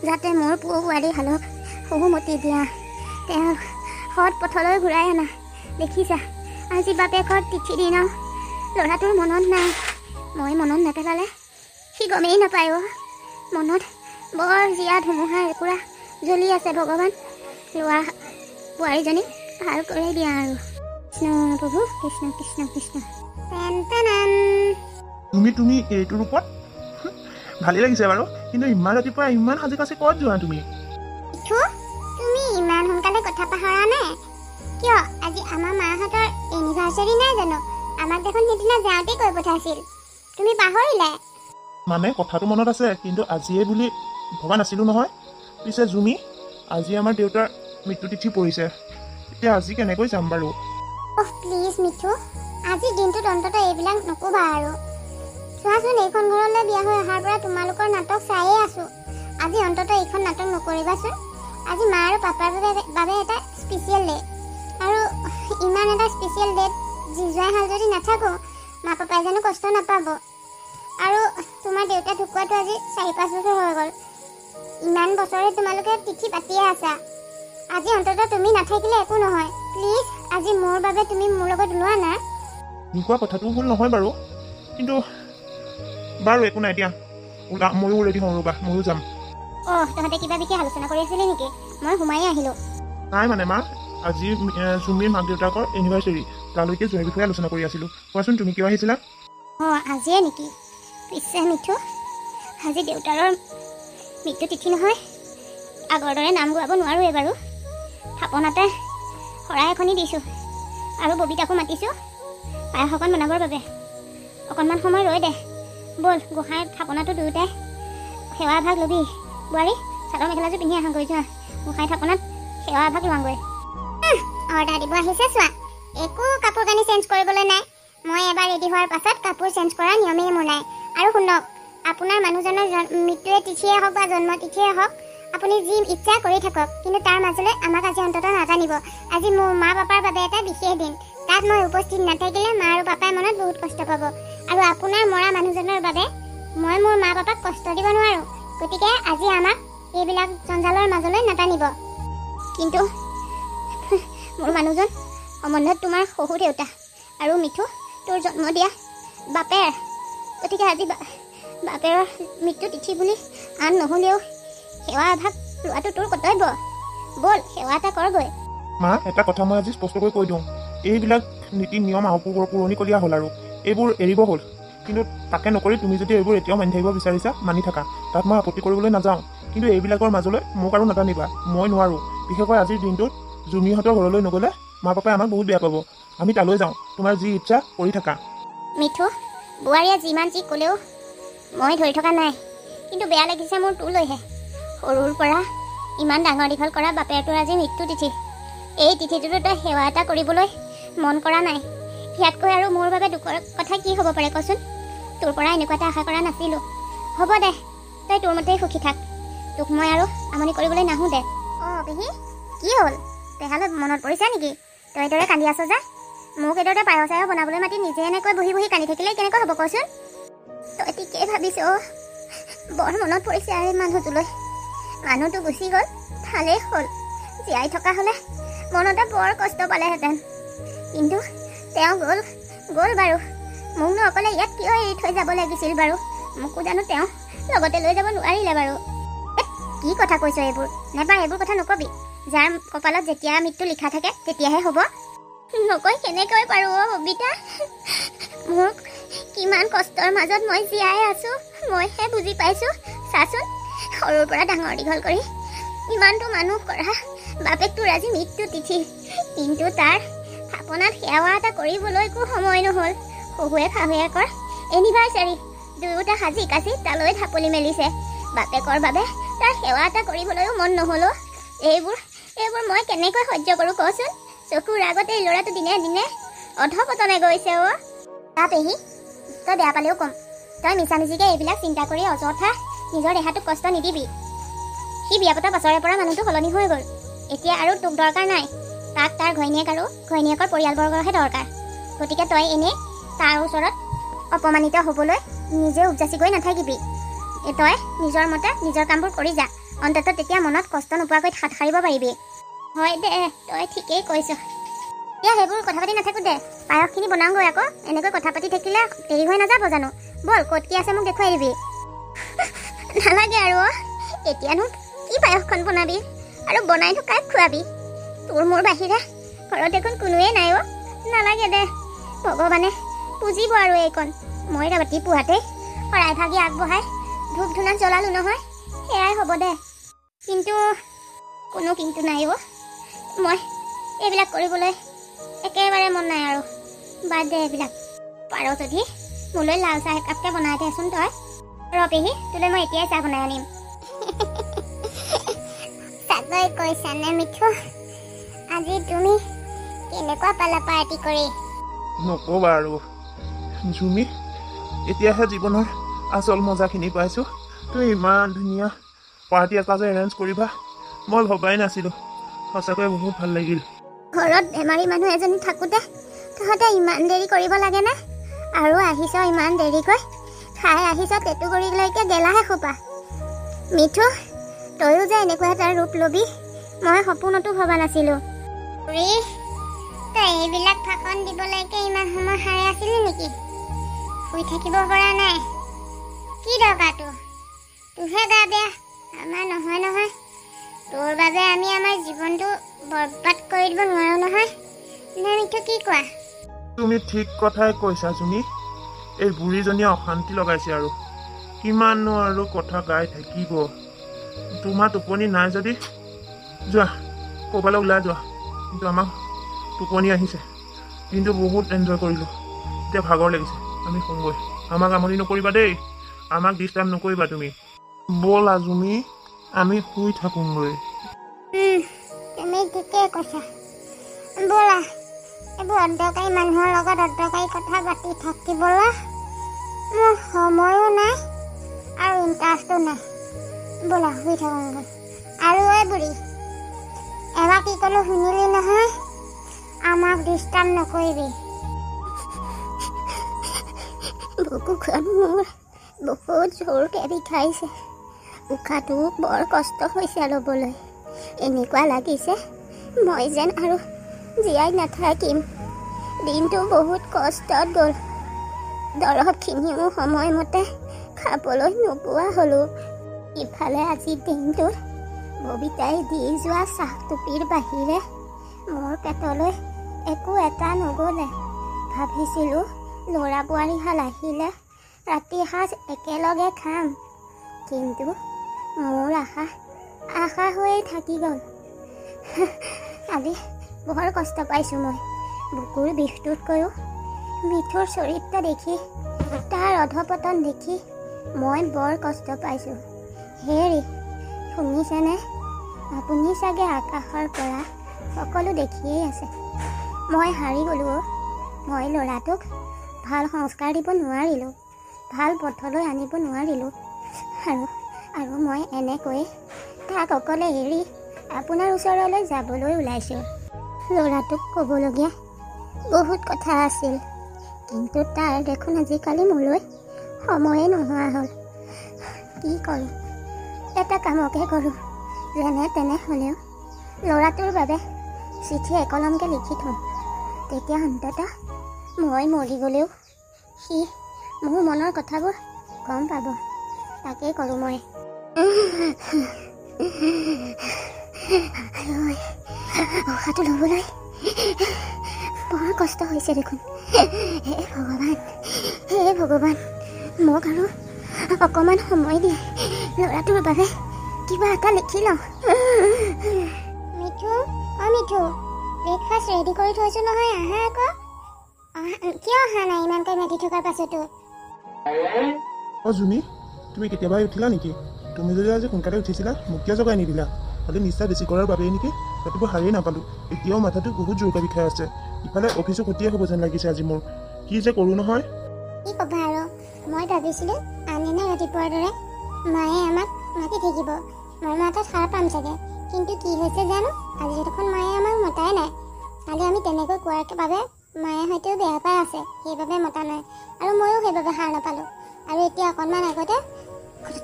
যাতে মোৰ পুৱ বোৱাৰী হালক সহুমতি দিয়া, তেওঁ সৎ পথলৈ ঘূৰাই আনা। দেখিছা আজি বাপেকৰ তিথি দিনাও ল'ৰাটোৰ মনত নাই। মই মনত নেপেলালে সি গমেই নাপায়। মনত বৰ জীয়া ধুমুহা একুৰা জ্বলি আছে। ভগৱান, লোৱা বোৱাৰীজনী ভাল কৰি দিয়া আৰু। কৃষ্ণ প্ৰভু, কৃষ্ণ কৃষ্ণ কৃষ্ণ। তুমি এইটো ৰূপত ভালেই লাগিছে বাৰু, কিন্তু ইমান ৰাতিপুৱা ইমান সাজি কাচি ক'ত যোৱা তুমি? তুমি ইমান সোনকালে কথা পাহৰা নে? কিয়, আজি আমাৰ মাহঁতৰ এনিভাৰ্চাৰী নাই জানো? আমাক দেখোন সেইদিনা যাওঁতেই কৈ পঠাইছিল, তুমি পাহৰিলে? মানে কথাটো মনত আছে, কিন্তু আজিয়ে বুলি ভবা নাছিলোঁ নহয়। পিছে জুমি, আজি আমাৰ দেউতাৰ মৃত্যুতিথি পৰিছে, এতিয়া আজি কেনেকৈ যাম বাৰু? প্লিজ মিঠু, আজিৰ দিনটোত অন্ততঃ এইবিলাক নক'বা আৰু। চোৱাচোন, এইখন ঘৰলৈ বিয়া হৈ অহাৰ পৰা তোমালোকৰ নাটক চায়ে আছোঁ। আজি অন্ততঃ এইখন নাটক নকৰিবাচোন। আজি মা আৰু পাপাৰ বাবে এটা স্পেচিয়েল ডে, আৰু ইমান এটা স্পেচিয়েল ডেত জিজুৱাই হাল যদি নাথাকোঁ, মা পাপাই জানো কষ্ট নাপাব? আৰু তোমাৰ দেউতা ঢুকুৱাটো আজি 4-5 বছৰ হৈ গ'ল। ইমান বছৰে তোমালোকে তিথি পাতিয়ে আছা। আজি অন্ততঃ তুমি নাথাকিলে একো নহয়। প্লিজ, আজি মোৰ বাবে তুমি মোৰ লগত ওলোৱা না। কোৱা কথাটো ভুল নহয় বাৰু, কিন্তু বাৰু একো নাই দিয়া, ময়ো ৰেডি হওঁ ৰ'বা, ময়ো যাম। তহঁতে কিবা বিশেষ আলোচনা কৰি আছিলি নেকি? মই সোমাই আহিলোঁ। নাই মানে মা, আজি জুমিৰ মাক দেউতাকৰ এনিভাৰ্চাৰী, তালৈকে যোৱাৰ বিষয়ে আলোচনা কৰি আছিলোঁ। কোৱাচোন, তুমি কিয় আহিছিলা? আজিয়ে নেকি? পিছে মিঠু, আজি দেউতাৰৰ মৃত্যু তিথি নহয়। আগৰ দৰে নাম গোৱাব নোৱাৰোঁৱে বাৰু। থাপনাতে শৰাই এখনি দিছোঁ, আৰু ববিতাকো মাতিছোঁ পায়স অকণ বনাবৰ বাবে। অকণমান সময় ৰৈ দে, ব'ল গোঁসাই থাপনাটো দুয়োটাই সেৱা এভাগ ল'বি। বোৱাৰী, চাদৰ মেখেলাযোৰ পিন্ধি আহাগৈ, যোৱা গোঁসাই থাপনাত সেৱা এভাগ লোৱাগৈ। অৰ্ডাৰ দিব আহিছে চোৱা, একো কাপোৰ কানি চেঞ্জ কৰিবলৈ নাই। মই এবাৰ ৰেডি হোৱাৰ পাছত কাপোৰ চেঞ্জ কৰাৰ নিয়মেই মোৰ নাই। আৰু শুনক, আপোনাৰ মানুহজনৰ মৃত্যুৱে তিথিয়ে হওক বা জন্ম তিথিয়ে হওক, আপুনি যি ইচ্ছা কৰি থাকক, কিন্তু তাৰ মাজলৈ আমাক আজি অন্ততঃ নাজানিব। আজি মোৰ মা পাপাৰ বাবে এটা বিশেষ দিন, তাত মই উপস্থিত নাথাকিলে মা আৰু পাপাই মনত বহুত কষ্ট পাব। আৰু আপোনাৰ মৰা মানুহজনৰ বাবে মই মোৰ মা পাপাক কষ্ট দিব নোৱাৰোঁ। গতিকে আজি আমাক এইবিলাক জঞ্জালৰ মাজলৈ নাটানিব। কিন্তু মোৰ মানুহজন সম্বন্ধত তোমাৰ শহুৰ দেউতা আৰু মিঠু তোৰ জন্ম দিয়া বাপেৰ। গতিকে আজি বাপেৰৰ মৃত্যু তিথি বুলি আন নহ'লেও সেৱা এভাগ লোৱাটো তোৰ কৰ্তব্য। ব'ল, সেৱা এটা কৰগৈ। মা, এটা কথা মই আজি স্পষ্টকৈ কৈ দিওঁ, এইবিলাক নীতি নিয়ম পুৰণিকলীয়া হ'ল আৰু এইবোৰ এৰিব হ'ল। কিন্তু তাকে নকৰি তুমি যদি এইবোৰ এতিয়াও মানি থাকিব বিচাৰিছা, মানি থাকা, তাত মই আপত্তি কৰিবলৈ নাযাওঁ। কিন্তু এইবিলাকৰ মাজলৈ মোক আৰু নাটানিবা, মই নোৱাৰোঁ। বিশেষকৈ আজিৰ দিনটোত জুমিহঁতৰ ঘৰলৈ নগ'লে মা পাপাই আমাক বহুত বেয়া পাব। আমি তালৈ যাওঁ, তোমাৰ যি ইচ্ছা কৰি থাকা। মিঠু, বোৱাৰীয়ে যিমান যি ক'লেও মই ধৰি থকা নাই, কিন্তু বেয়া লাগিছে মোৰ তোলৈহে। সৰুৰ পৰা ইমান ডাঙৰ দীঘল কৰা বাপেৰটোৰ আজি মৃত্যু তিথি। এই তিথিটোতো তই সেৱা এটা কৰিবলৈ মন কৰা নাই। ইয়াতকৈ আৰু মোৰ বাবে দুখৰ কথা কি হ'ব পাৰে কচোন? তোৰ পৰা এনেকুৱা এটা আশা কৰা নাছিলোঁ। হ'ব দে, তই তোৰ মতেই সুখী থাক, তোক মই আৰু আমনি কৰিবলৈ নাহোঁ দে। পেহী, কি হ'ল? পেহালৈ মনত পৰিছে নেকি? তই এইদৰে কান্দি আছ যে? মোক এইদৰে পায়স চায়স বনাবলৈ মাতি নিজে এনেকৈ বহি বহি কান্দি থাকিলে কেনেকৈ হ'ব কচোন? তই ঠিকেই ভাবিছ, বৰ মনত পৰিছে আৰু মানুহটোলৈ। মানুহটো গুচি গ'ল, ভালেই হ'ল। জীয়াই থকা হ'লে মনতে বৰ কষ্ট পালেহেঁতেন, কিন্তু তেওঁ গ'ল বাৰু। মোকনো অকলে ইয়াত কিয় এৰি থৈ যাব লাগিছিল বাৰু? মোকো জানো তেওঁ লগতে লৈ যাব নোৱাৰিলে বাৰু? কি কথা কৈছ এইবোৰ? নেপায়, এইবোৰ কথা নকবি। যাৰ কপালত যেতিয়া মৃত্যু লিখা থাকে তেতিয়াহে হ'ব। নকৈ কেনেকৈ পাৰোঁ ববিতা? মোৰ কিমান কষ্টৰ মাজত মই জীয়াই আছোঁ মইহে বুজি পাইছোঁ। চাচোন, সৰুৰ পৰা ডাঙৰ দীঘল কৰি ইমানটো মানুহ কৰা বাপেকটোৰ আজি মৃত্যু তিথি, কিন্তু তাৰ থাপনাত সেৱা এটা কৰিবলৈকো সময় নহ'ল। শহুৱে শাহুৱেকৰ এনিভাৰ্চাৰী, দুয়োটা সাজি কাচি তালৈ ঢাপলি মেলিছে। বাপেকৰ বাবে তাৰ সেৱা এটা কৰিবলৈও মন নহ'ল। এইবোৰ মই কেনেকৈ সহ্য কৰোঁ কচোন? চকুৰ আগতে এই ল'ৰাটো দিনে দিনে অধপতনে গৈছে। পেহী, তই বেয়া পালেও কম, তই মিছামিছিকৈ এইবিলাক চিন্তা কৰি অযথা নিজৰ দেহাটোক কষ্ট নিদিবি। সি বিয়া পতা পাছৰে পৰা মানুহটো সলনি হৈ গ'ল। এতিয়া আৰু তোক দৰকাৰ নাই, তাক তাৰ ঘৈণীয়েক আৰু ঘৈণীয়েকৰ পৰিয়ালবৰ্গৰহে দৰকাৰ। গতিকে তই এনেই তাৰ ওচৰত অপমানিত হ'বলৈ নিজে উপজাচি গৈ নাথাকিবি। তই নিজৰ মতে নিজৰ কামবোৰ কৰি যা, অন্ততঃ তেতিয়া মনত কষ্ট নোপোৱাকৈ হাত সাৰিব পাৰিবি। হয় দে, তই ঠিকেই কৈছ। এতিয়া সেইবোৰ কথা পাতি নাথাকো দে, পায়সখিনি বনাওঁগৈ আকৌ। এনেকৈ কথা পাতি থাকিলে দেৰি হৈ নাযাব জানো? ব'ল, ক'ত কি আছে মোক দেখুৱাই দিবি। নালাগে আৰু, এতিয়ানো কি পায়সখন বনাবি আৰু বনাইনো কাক খুৱাবি? তোৰ মোৰ বাহিৰে ঘৰত দেখোন কোনোৱেই নাই অ'। নালাগে দে, ভগৱানে পুজিব আৰু এইকণ। মই ৰাতিপুৱাতেই শৰাই ভাগি আগবঢ়াই ধূপ ধূনা জ্বলালোঁ নহয়, সেয়াই হ'ব দে। কিন্তু কোনো কিন্তু নাই অ'। মই এইবিলাক কৰিবলৈ একেবাৰে মন নাই আৰু, বাদ দে এইবিলাক। পাৰ যদি মোলৈ লাল চাহ একাপকে বনাই দেচোন তই। ৰ পেহী, তোলৈ মই এতিয়াই চাহ বনাই আনিম। চাগৈ কৈছানে মিঠু, আজি তুমি কেনেকুৱা পালা পাৰ্টি কৰি? নক'বা আৰু জুমি, এতিয়াহে জীৱনৰ আচল মজাখিনি পাইছোঁ। তুমি ইমান ধুনীয়া পাৰ্টি এটা যে এৰেঞ্জ কৰিবা মই ভবাই নাছিলোঁ। সঁচাকৈ বহুত ভাল লাগিল। ঘৰত বেমাৰী মানুহ এজনী থাকোঁতে তহঁতে ইমান দেৰি কৰিব লাগেনে? আৰু আহিছ ইমান দেৰিকৈ, খাই আহিছ টেটুগুৰিলৈকে গেলাহে খোপা। মিঠু, তয়ো যে এনেকুৱা এটা ৰূপ ল'বি মই সপোনতো ভবা নাছিলোঁ। তই এইবিলাক ভাষণ দিবলৈকে ইমান সময় সাৰে আছিলি নেকি? শুই থাকিব পৰা নাই? কি দৰকাৰটো? তোৰহে গা বেয়া, আমাৰ নহয় নহয়। তোৰ বাবে আমি আমাৰ জীৱনটো বৰবাদ কৰি দিব নোৱাৰো নহয়। নে মিঠু, কি কোৱা? তুমি ঠিক কথাই কৈছা জুমি। এই বুঢ়ীজনীয়ে অশান্তি লগাইছে আৰু কিমাননো আৰু কথা গাই থাকিব। তোমাৰ টোপনি নাই যদি যোৱা, ক'ৰবালৈ ওলাই যোৱা। কিন্তু আমাক টোপনি আহিছে, কিন্তু বহুত এনজয় কৰিলোঁ। এতিয়া ভাগৰ লাগিছে, আমি শুমগৈ। আমাক আমনি নকৰিবা দেই, আমাক ডিষ্টাৰ্ব নকৰিবা তুমি। ব'লা জুমি, আমি শুই থাকোঁগৈ। তুমি ঠিকেই কৈছা, ব'লা। এইবোৰ অদৰকাৰী মানুহৰ লগত অদৰকাৰী কথা পাতি থাকিবলৈ মোৰ সময়ো নাই আৰু ইণ্টাৰেষ্টো নাই। ব'লা শুই থাকোঁগৈ। আৰু এই বুঢ়ী, এবাৰ কি ক'লো শুনিলি নহয়? আমাক ডিষ্টাৰ্ব নকৰিবি। বুকুখন মোৰ বহুত জোৰকৈ বিষাইছে, উশাহটো বৰ কষ্ট হৈছে ল'বলৈ। এনেকুৱা লাগিছে মই যেন আৰু জীয়াই নাথাকিম। দিনটো বহুত কষ্টত গ'ল, দৰৱখিনিও সময়মতে খাবলৈ নোপোৱা হ'লোঁ। ইফালে আজিৰ দিনটোত ববিতাই দি যোৱা চাহ টুপিৰ বাহিৰে মোৰ পেটলৈ একো এটা নগ'লে। ভাবিছিলোঁ ল'ৰা বোৱাৰীহাল আহিলে ৰাতি সাঁজ একেলগে খাম, কিন্তু মোৰ আশা হৈয়ে থাকি গ'ল। আজি বৰ কষ্ট পাইছোঁ মই। বুকুৰ বিষটোতকৈও মিঠুৰ চৰিত্ৰ দেখি, তাৰ অধপতন দেখি মই বৰ কষ্ট পাইছোঁ। হেৰি শুনিছেনে? আপুনি চাগে আকাশৰ পৰা সকলো দেখিয়েই আছে। মই হাৰি গ'লোঁ। মই ল'ৰাটোক ভাল সংস্কাৰ দিব নোৱাৰিলোঁ, ভাল পথলৈ আনিব নোৱাৰিলোঁ। আৰু মই এনেকৈ তাক অকলে এৰি আপোনাৰ ওচৰলৈ যাবলৈ ওলাইছোঁ। ল'ৰাটোক ক'বলগীয়া বহুত কথা আছিল, কিন্তু তাৰ দেখোন আজিকালি মোলৈ সময়ে নোহোৱা হ'ল। কি কৰোঁ? এটা কামকে কৰোঁ, যেনে তেনে হ'লেও ল'ৰাটোৰ বাবে চিঠি একলমকৈ লিখি থওঁ। তেতিয়া অন্ততঃ মই মৰি গ'লেও সি মোৰ মনৰ কথাবোৰ গম পাব। তাকেই কৰোঁ মই। উশাহটো ল'বলৈ বৰ কষ্ট হৈছে দেখোন। হে ভগৱান, মোক আৰু অকণমান সময় দিয়ে, ল'ৰাটোৰ বাবে কিবা এটা লিখি লওঁ। মিঠু, মিঠু, ব্ৰেকফাষ্ট ৰেডি কৰি থৈছোঁ নহয়, আহা আকৌ। কিয় অহা নাই ইমানকৈ মাতি থকাৰ পাছতো? জুমি, তুমি কেতিয়াবাই উঠিলা নেকি? তুমি যদি আজি সোনকালে উঠিছিলা মোক কিয় জগাই নিদিলা? খালি নিশ্চয় বেছি কৰাৰ বাবেই নেকি? ৰাতিপুৱা সাৰেই নাপালোঁ। এতিয়াও মাথাটো বহুত জোৰকৈ বিষাই আছে। ইফালে অফিচো ক্ষতিয়ে হ'ব যেন লাগিছে আজি মোৰ। কি যে কৰোঁ নহয়। কি ক'বা আৰু, মই ভাবিছিলোঁ আনদিনা ৰাতিপুৱাৰ দৰে মায়ে আমাক মাতি থাকিব, মই মাতত সাৰ পাম চাগে। কিন্তু কি হৈছে জানো, আজি দেখোন মায়ে আমাক মতাই নাই। কালি আমি তেনেকৈ কোৱাৰ বাবে মায়ে হয়তো বেয়া পাই আছে, সেইবাবে মতা নাই। আৰু ময়ো সেইবাবে সাৰ নাপালোঁ। আৰু এতিয়া অকণমান আগতে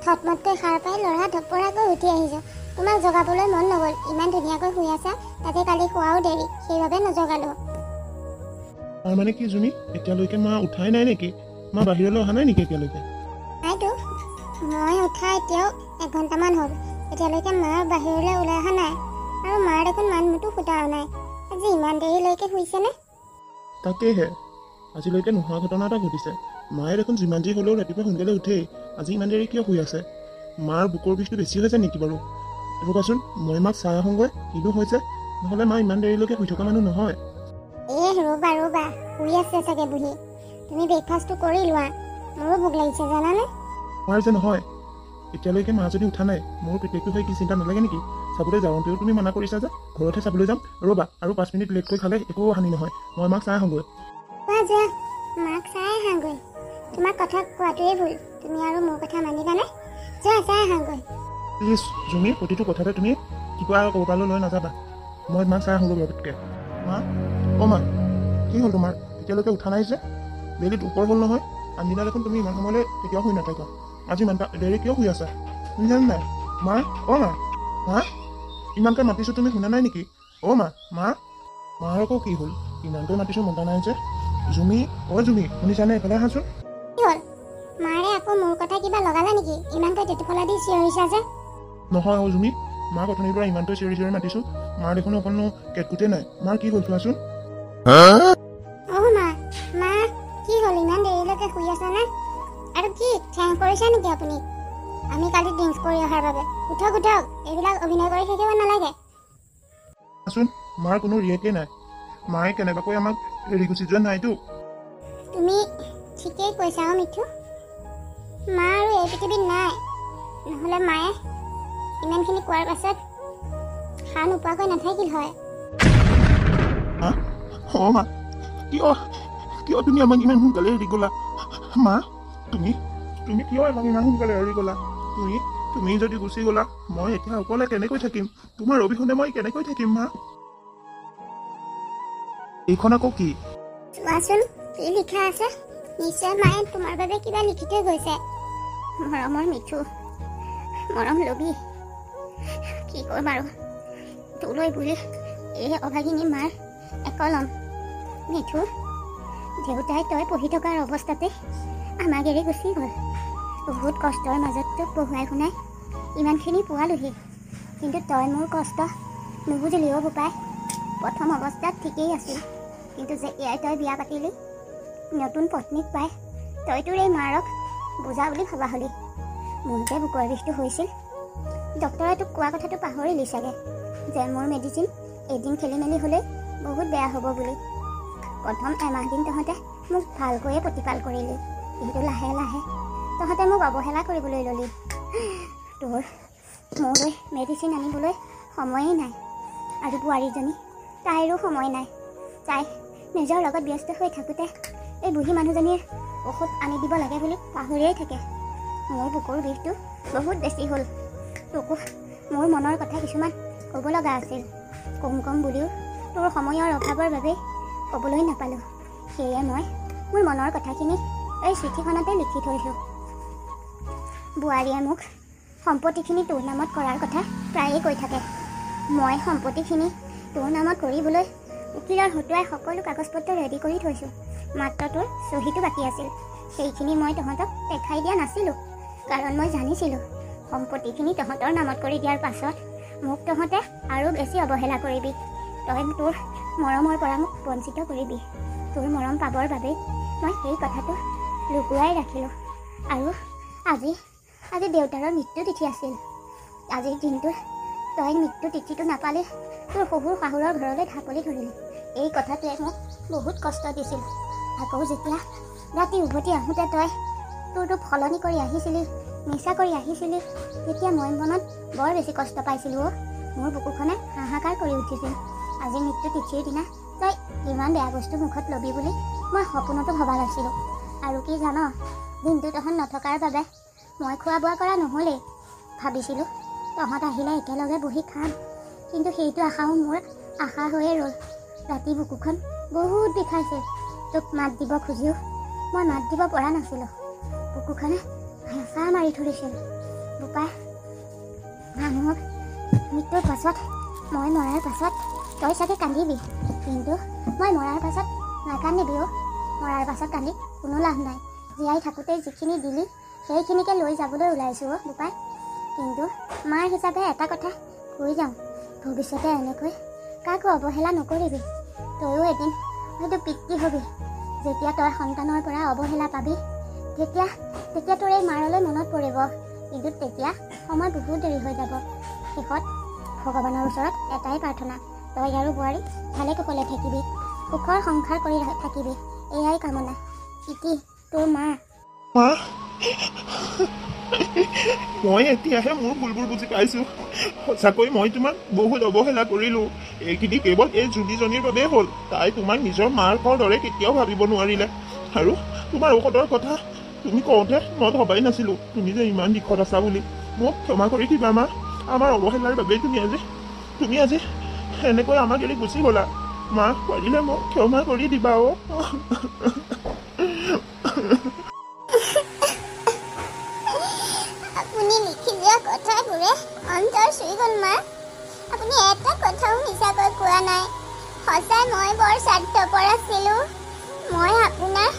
থতমতকৈ সাৰ পাই ল'ৰা ধপৰাকৈ উঠি আহিছোঁ। তোমাক জগাবলৈ মন নগ'ল, ইমান ধুনীয়াকৈ শুই আছা, তাতে কালি শোৱাও দেৰি, সেইবাবে নজগালোঁ। তাৰ মানে কি জুমি, এতিয়ালৈকে মা উঠাই নাই নেকি? মা বাহিৰলৈ অহা নাই নেকি এতিয়ালৈকে? নাইতো, মই উঠা এতিয়াও 1 ঘণ্টামান হ'ল, এতিয়ালৈকে মা বাহিৰলৈ ওলাই অহা নাই। আৰু মাৰ দেখোন মানুহটো ফুটাও নাই, আজি ইমান দেৰিলৈকে শুইছেনে? তাকেহে, আজিলৈকে নোহোৱা ঘটনা এটা ঘটিছে। মায়ে দেখোন যিমান যি হ'লেও ৰাতিপুৱা সোনকালে উঠেই, আজি ইমান দেৰি কিয় শুই আছে? মাৰ বুকৰ বিষটো বেছি হৈছে নেকি বাৰু? ৰ'বাচোন, মই মাক চাই আহোঁগৈ, কিনো হৈছে, নহ'লে মা ইমান দেৰিলৈকে শুই থকা মানুহ নহয়। ৰ'বা, শুই আছে চাগে বুঢ়ী। তুমি ব্ৰেকফাষ্টটো কৰি লোৱা, মোৰো ভোক লাগিছে জানানে? তোমাৰ যে নহয়, এতিয়ালৈকে মা যদি উঠা নাই, মোৰ পিতেকটো হৈ কি চিন্তা নালাগে নেকি? চাবলৈ যাওঁতেও তুমি মানা কৰিছা যে, ঘৰতহে চাবলৈ যাম। ৰ'বা, আৰু 5 মিনিট লেটকৈ খালে একো হানি নহয়, মই মাক চাই আহোঁগৈ। যোৱা, মাক চাই আহাগৈ। তোমাক কথা কোৱাটোৱেই ভুল, তুমি আৰু মোৰ কথা মানিবানে? যোৱা, চাই আহাগৈ। প্লিজ জুমি, প্ৰতিটো কথাতে তুমি কিবা ক'ৰবালৈ লৈ নাযাবা। মই মাক চাই আহোঁগৈ বাৰুতকৈ। মা, অ' মা, কি হ'ল তোমাৰ? এতিয়ালৈকে উঠা নাই যে? বেলি দুপৰ হ'ল নহয়, আনদিনা দেখোন তুমি ইমান সময়লৈ কেতিয়াও শুই নাথাকা। আজি ইমান দেৰি কিয় শুই আছা? তুমি জানা নাই? মা, অ' মা, মা, ইমানকৈ মাতিছোঁ তুমি শুনা নাই নেকি? অ' মা, মাৰ আকৌ কি হ'ল? ইমানকৈ মাতিছোঁ মতা নাই যে? জুমি, অ' জুমি, শুনিছানে? এইফালে আহাচোন। কি হ'ল? মাৰে আকৌ মোৰ কথা কিবা লগালে নেকি? ইমানকৈ তেতুফলা দি চিঞৰিছা যে? নহয় অ' জুমি, মাক অথনিৰ পৰা ইমানকৈ চিঞৰি মাতিছোঁ, মাৰ দেখোন অকণো কেটকুটে নাই। মাৰ কি হ'ল চোৱাচোন। মা, কি হ'ল? ইমান দেৰিলৈকে শুই আছানে? আৰু কি ঠেং কৰিছে নেকি আপুনি? আমি কালি ড্ৰিংকছ কৰি অহাৰ বাবে। উঠক, এইবিলাক অভিনয় কৰি থাকিব নালাগে। চোৱাচোন, মাৰ কোনো ৰিয়েক্টেই নাই। মায়ে কেনেবাকৈ আমাক এৰি গুচি যোৱা নাইতো। তুমি ঠিকেই কৈছা অ' মিঠু, মা আৰু এই পৃথিৱীত নাই। নহ'লে মায়ে ইমানখিনি কোৱাৰ পাছত সাৰ নোপোৱাকৈ নাথাকিল হয়। অ' মা, কিয় তুমি আমাক ইমান সোনকালে এৰি গ'লা? মা, তুমি কিয় আমাক ইমান সোনকালে এৰি গ'লা? তুমি যদি গুচি গ'লা, মই এতিয়া অকলে কেনেকৈ থাকিম? তোমাৰ অবিহনে মই কেনেকৈ থাকিম মা? এইখন আকৌ কি? চোৱাচোন, কি লিখা আছে? নিশ্চয় মায়ে তোমাৰ বাবে কিবা লিখি থৈ গৈছে। মৰমৰ মিঠু, মৰম লবি, কি কৰিম আৰু, তোলৈ বুলি এই অভাগিনী মাৰ একলম। মিঠু, দেউতাই তই পঢ়ি থকাৰ অৱস্থাতে আমাক এৰি গুচি গ'ল। বহুত কষ্টৰ মাজত তোক পঢ়ুৱাই শুনাই ইমানখিনি পোৱালোহি, কিন্তু তই মোৰ কষ্ট নুবুজিলি অ' বোপাই। প্ৰথম অৱস্থাত ঠিকেই আছিল, কিন্তু যেতিয়াই তই বিয়া পাতিলি, নতুন পত্নীক পাই তই তোৰ এই মাৰক বুজা বুলি ভবা হলি। মোৰ যে বুকৰ বিষটো হৈছিল, ডক্তৰে তোক কোৱা কথাটো পাহৰিলি চাগে, যে মোৰ মেডিচিন এদিন খেলি মেলি হ'লে বহুত বেয়া হ'ব বুলি। প্ৰথম এমাহ দিন তহঁতে মোক ভালকৈয়ে প্ৰতিপাল কৰিলি, কিন্তু লাহে লাহে তহঁতে মোক অৱহেলা কৰিবলৈ ল'লি। তোৰ মোলৈ মেডিচিন আনিবলৈ সময়েই নাই, আৰু বোৱাৰীজনী তাইৰো সময় নাই। তাই নিজৰ লগত ব্যস্ত হৈ থাকোঁতে এই বুঢ়ী মানুহজনীৰ ঔষধ আনি দিব লাগে বুলি পাহৰিয়েই থাকে। মোৰ বুকুৰ বিষটো বহুত বেছি হ'ল। তোকো মোৰ মনৰ কথা কিছুমান ক'ব লগা আছিল, কম বুলিও তোৰ সময়ৰ অভাৱৰ বাবেই ক'বলৈ নাপালোঁ। সেয়ে মই মোৰ মনৰ কথাখিনি এই চিঠিখনতে লিখি থৈছোঁ। বোৱাৰীয়ে মোক সম্পত্তিখিনি তোৰ নামত কৰাৰ কথা প্ৰায়েই কৈ থাকে। মই সম্পত্তিখিনি তোৰ নামত কৰিবলৈ উকিলৰ হতুৱাই সকলো কাগজ পত্ৰ ৰেডি কৰি থৈছোঁ, মাত্ৰ তোৰ চহীটো বাকী আছিল। সেইখিনি মই তহঁতক দেখাই দিয়া নাছিলোঁ, কাৰণ মই জানিছিলোঁ সম্পত্তিখিনি তহঁতৰ নামত কৰি দিয়াৰ পাছত মোক তহঁতে আৰু বেছি অৱহেলা কৰিবি। তই তোৰ মৰমৰ পৰা মোক বঞ্চিত কৰিবি। তোৰ মৰম পাবৰ বাবেই মই সেই কথাটো লুকুৱাই ৰাখিলোঁ। আৰু আজি দেউতাৰৰ মৃত্যু তিথি আছিল। আজিৰ দিনটোৰ তই মৃত্যু তিথিটো নাপালে তোৰ শহুৰ শাহুৰৰ ঘৰলৈ ঢাপলি ধৰিলি। এই কথাটোৱে মোক বহুত কষ্ট দিছিল। আকৌ যেতিয়া ৰাতি উভতি আহোঁতে তই তোৰটো সলনি কৰি আহিছিলি, মিছা কৰি আহিছিলি, তেতিয়া মই মনত বৰ বেছি কষ্ট পাইছিলোঁ অ'। মোৰ বুকুখনে হাহাকাৰ কৰি উঠিছিল। আজি মৃত্যু তিথিৰ দিনা তই ইমান বেয়া বস্তু মুখত ল'বি বুলি মই সপোনতো ভবা নাছিলোঁ। আৰু কি জান, দিনটো তহঁত নথকাৰ বাবে মই খোৱা বোৱা কৰা নহ'লেই। ভাবিছিলোঁ তহঁত আহিলে একেলগে বহি খাম, কিন্তু সেইটো আশাও মোৰ আশা হৈয়ে ৰ'ল। ৰাতি বুকুখন বহুত বিষাইছিল, তোক মাত দিব খুজিও মই মাত দিব পৰা নাছিলোঁ। বুকুখনে হেঁচা মাৰি ধৰিছিল বোপাই মানুহক মৃত্যুৰ পাছত মই মৰাৰ পাছত তই চাগে কান্দিবি কিন্তু মই মৰাৰ পাছত নাকান্দিবি অ' মৰাৰ পাছত কান্দি কোনো লাভ নাই জীয়াই থাকোঁতে যিখিনি দিলি সেইখিনিকে লৈ যাবলৈ ওলাইছোঁ অ' বোপাই কিন্তু মাৰ হিচাপে এটা কথা কৈ যাওঁ ভৱিষ্যতে এনেকৈ কাকো অৱহেলা নকৰিবি তয়ো এদিন হয়তো পিতৃ হবি যেতিয়া তই সন্তানৰ পৰা অৱহেলা পাবি তেতিয়া তোৰ এই মাৰলৈ মনত পৰিব কিন্তু তেতিয়া সময় বহুত দেৰি হৈ যাব শেষত ভগৱানৰ ওচৰত এটাই প্ৰাৰ্থনা তই আৰু বোৱাৰী ভালে কুশলে থাকিবি সুখৰ সংসাৰ কৰি থাকিবি এয়াই কামনা ইতি তোৰ মা মা মই এতিয়াহে মোৰ ভুলবোৰ বুজি পাইছোঁ সঁচাকৈ মই তোমাক বহুত অৱহেলা কৰিলোঁ এইখিনি কেৱল এই জুলিজনীৰ বাবেই হ'ল তাই তোমাক নিজৰ মাকৰ দৰে কেতিয়াও ভাবিব নোৱাৰিলে আৰু তোমাৰ ঔষধৰ কথা তুমি কওঁতে মই ভবাই নাছিলোঁ তুমি যে ইমান দিশত আছা বুলি মোক ক্ষমা কৰি দিবা মা আমাৰ অৱহেলাৰ বাবেই তুমি আজি এনেকৈ আমাক এৰি গুচি গ'লা মা পাৰিলে মোক ক্ষমা কৰি দিবা অ' আপুনি লিখি দিয়া কথাবোৰে অন্তৰ চুই গ'ল মা আপুনি এটা কথাও মিছাকৈ কোৱা নাই সঁচাই মই বৰ স্বাৰ্থপৰ আছিলোঁ মই আপোনাৰ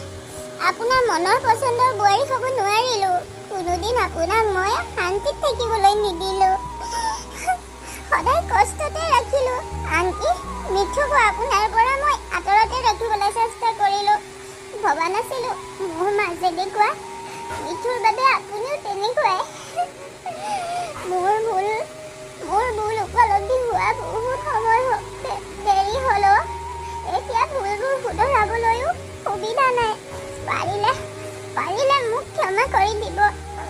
মনৰ পচন্দৰ বোৱাৰী হ'ব নোৱাৰিলোঁ কোনোদিন আপোনাক মই শান্তিত থাকিবলৈ নিদিলোঁ সদায় কষ্টতে ৰাখিলোঁ আনকি মিঠুকো আপোনাৰ পৰা মই আঁতৰতে ৰাখিবলৈ চেষ্টা কৰিলোঁ ভবা নাছিলোঁ মোৰ মাজেদি কোৱা মিঠুৰ বাবে আপুনিও তেনেকুৱাই মোৰ ভুল উপলব্ধি হোৱা বহুত সময় দেৰি হ'ল এতিয়া ভুলবোৰ শুধৰাবলৈও সুবিধা নাই পাৰিলে মোক ক্ষমা কৰি দিব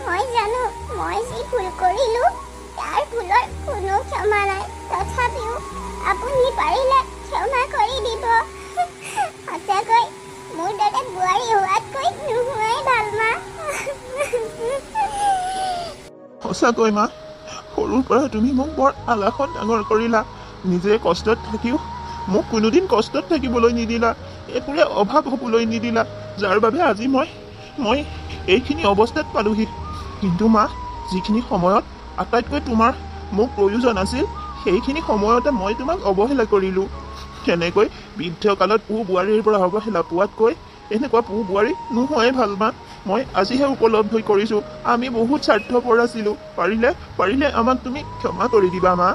মই জানো মই যি ভুল কৰিলোঁ তাৰ ভুলৰ কোনো ক্ষমা নাই তথাপিও আপুনি পাৰিলে ক্ষমা কৰি দিব সঁচাকৈ মোৰ দৰে বোৱাৰী হোৱাতকৈ নোহোৱাই ভাল মা সঁচাকৈ মা সৰুৰ পৰা তুমি মোক বৰ আলাসত ডাঙৰ কৰিলা নিজে কষ্টত থাকিও মোক কোনোদিন কষ্টত থাকিবলৈ নিদিলা এইবোৰে অভাৱ হ'বলৈ নিদিলা যাৰ বাবে আজি মই এইখিনি অৱস্থাত পালোহি কিন্তু মা যিখিনি সময়ত আটাইতকৈ তোমাৰ মোক প্ৰয়োজন আছিল সেইখিনি সময়তে মই তোমাক অৱহেলা কৰিলোঁ তেনেকৈ বৃদ্ধকালত পু বোৱাৰীৰ পৰা অৱহেলা পোৱাতকৈ এনেকুৱা পু বোৱাৰী নোহোৱাই ভাল মা মই আজিহে উপলব্ধি কৰিছোঁ আমি বহুত স্বাৰ্থপৰ আছিলোঁ পাৰিলে আমাক তুমি ক্ষমা কৰি দিবা মা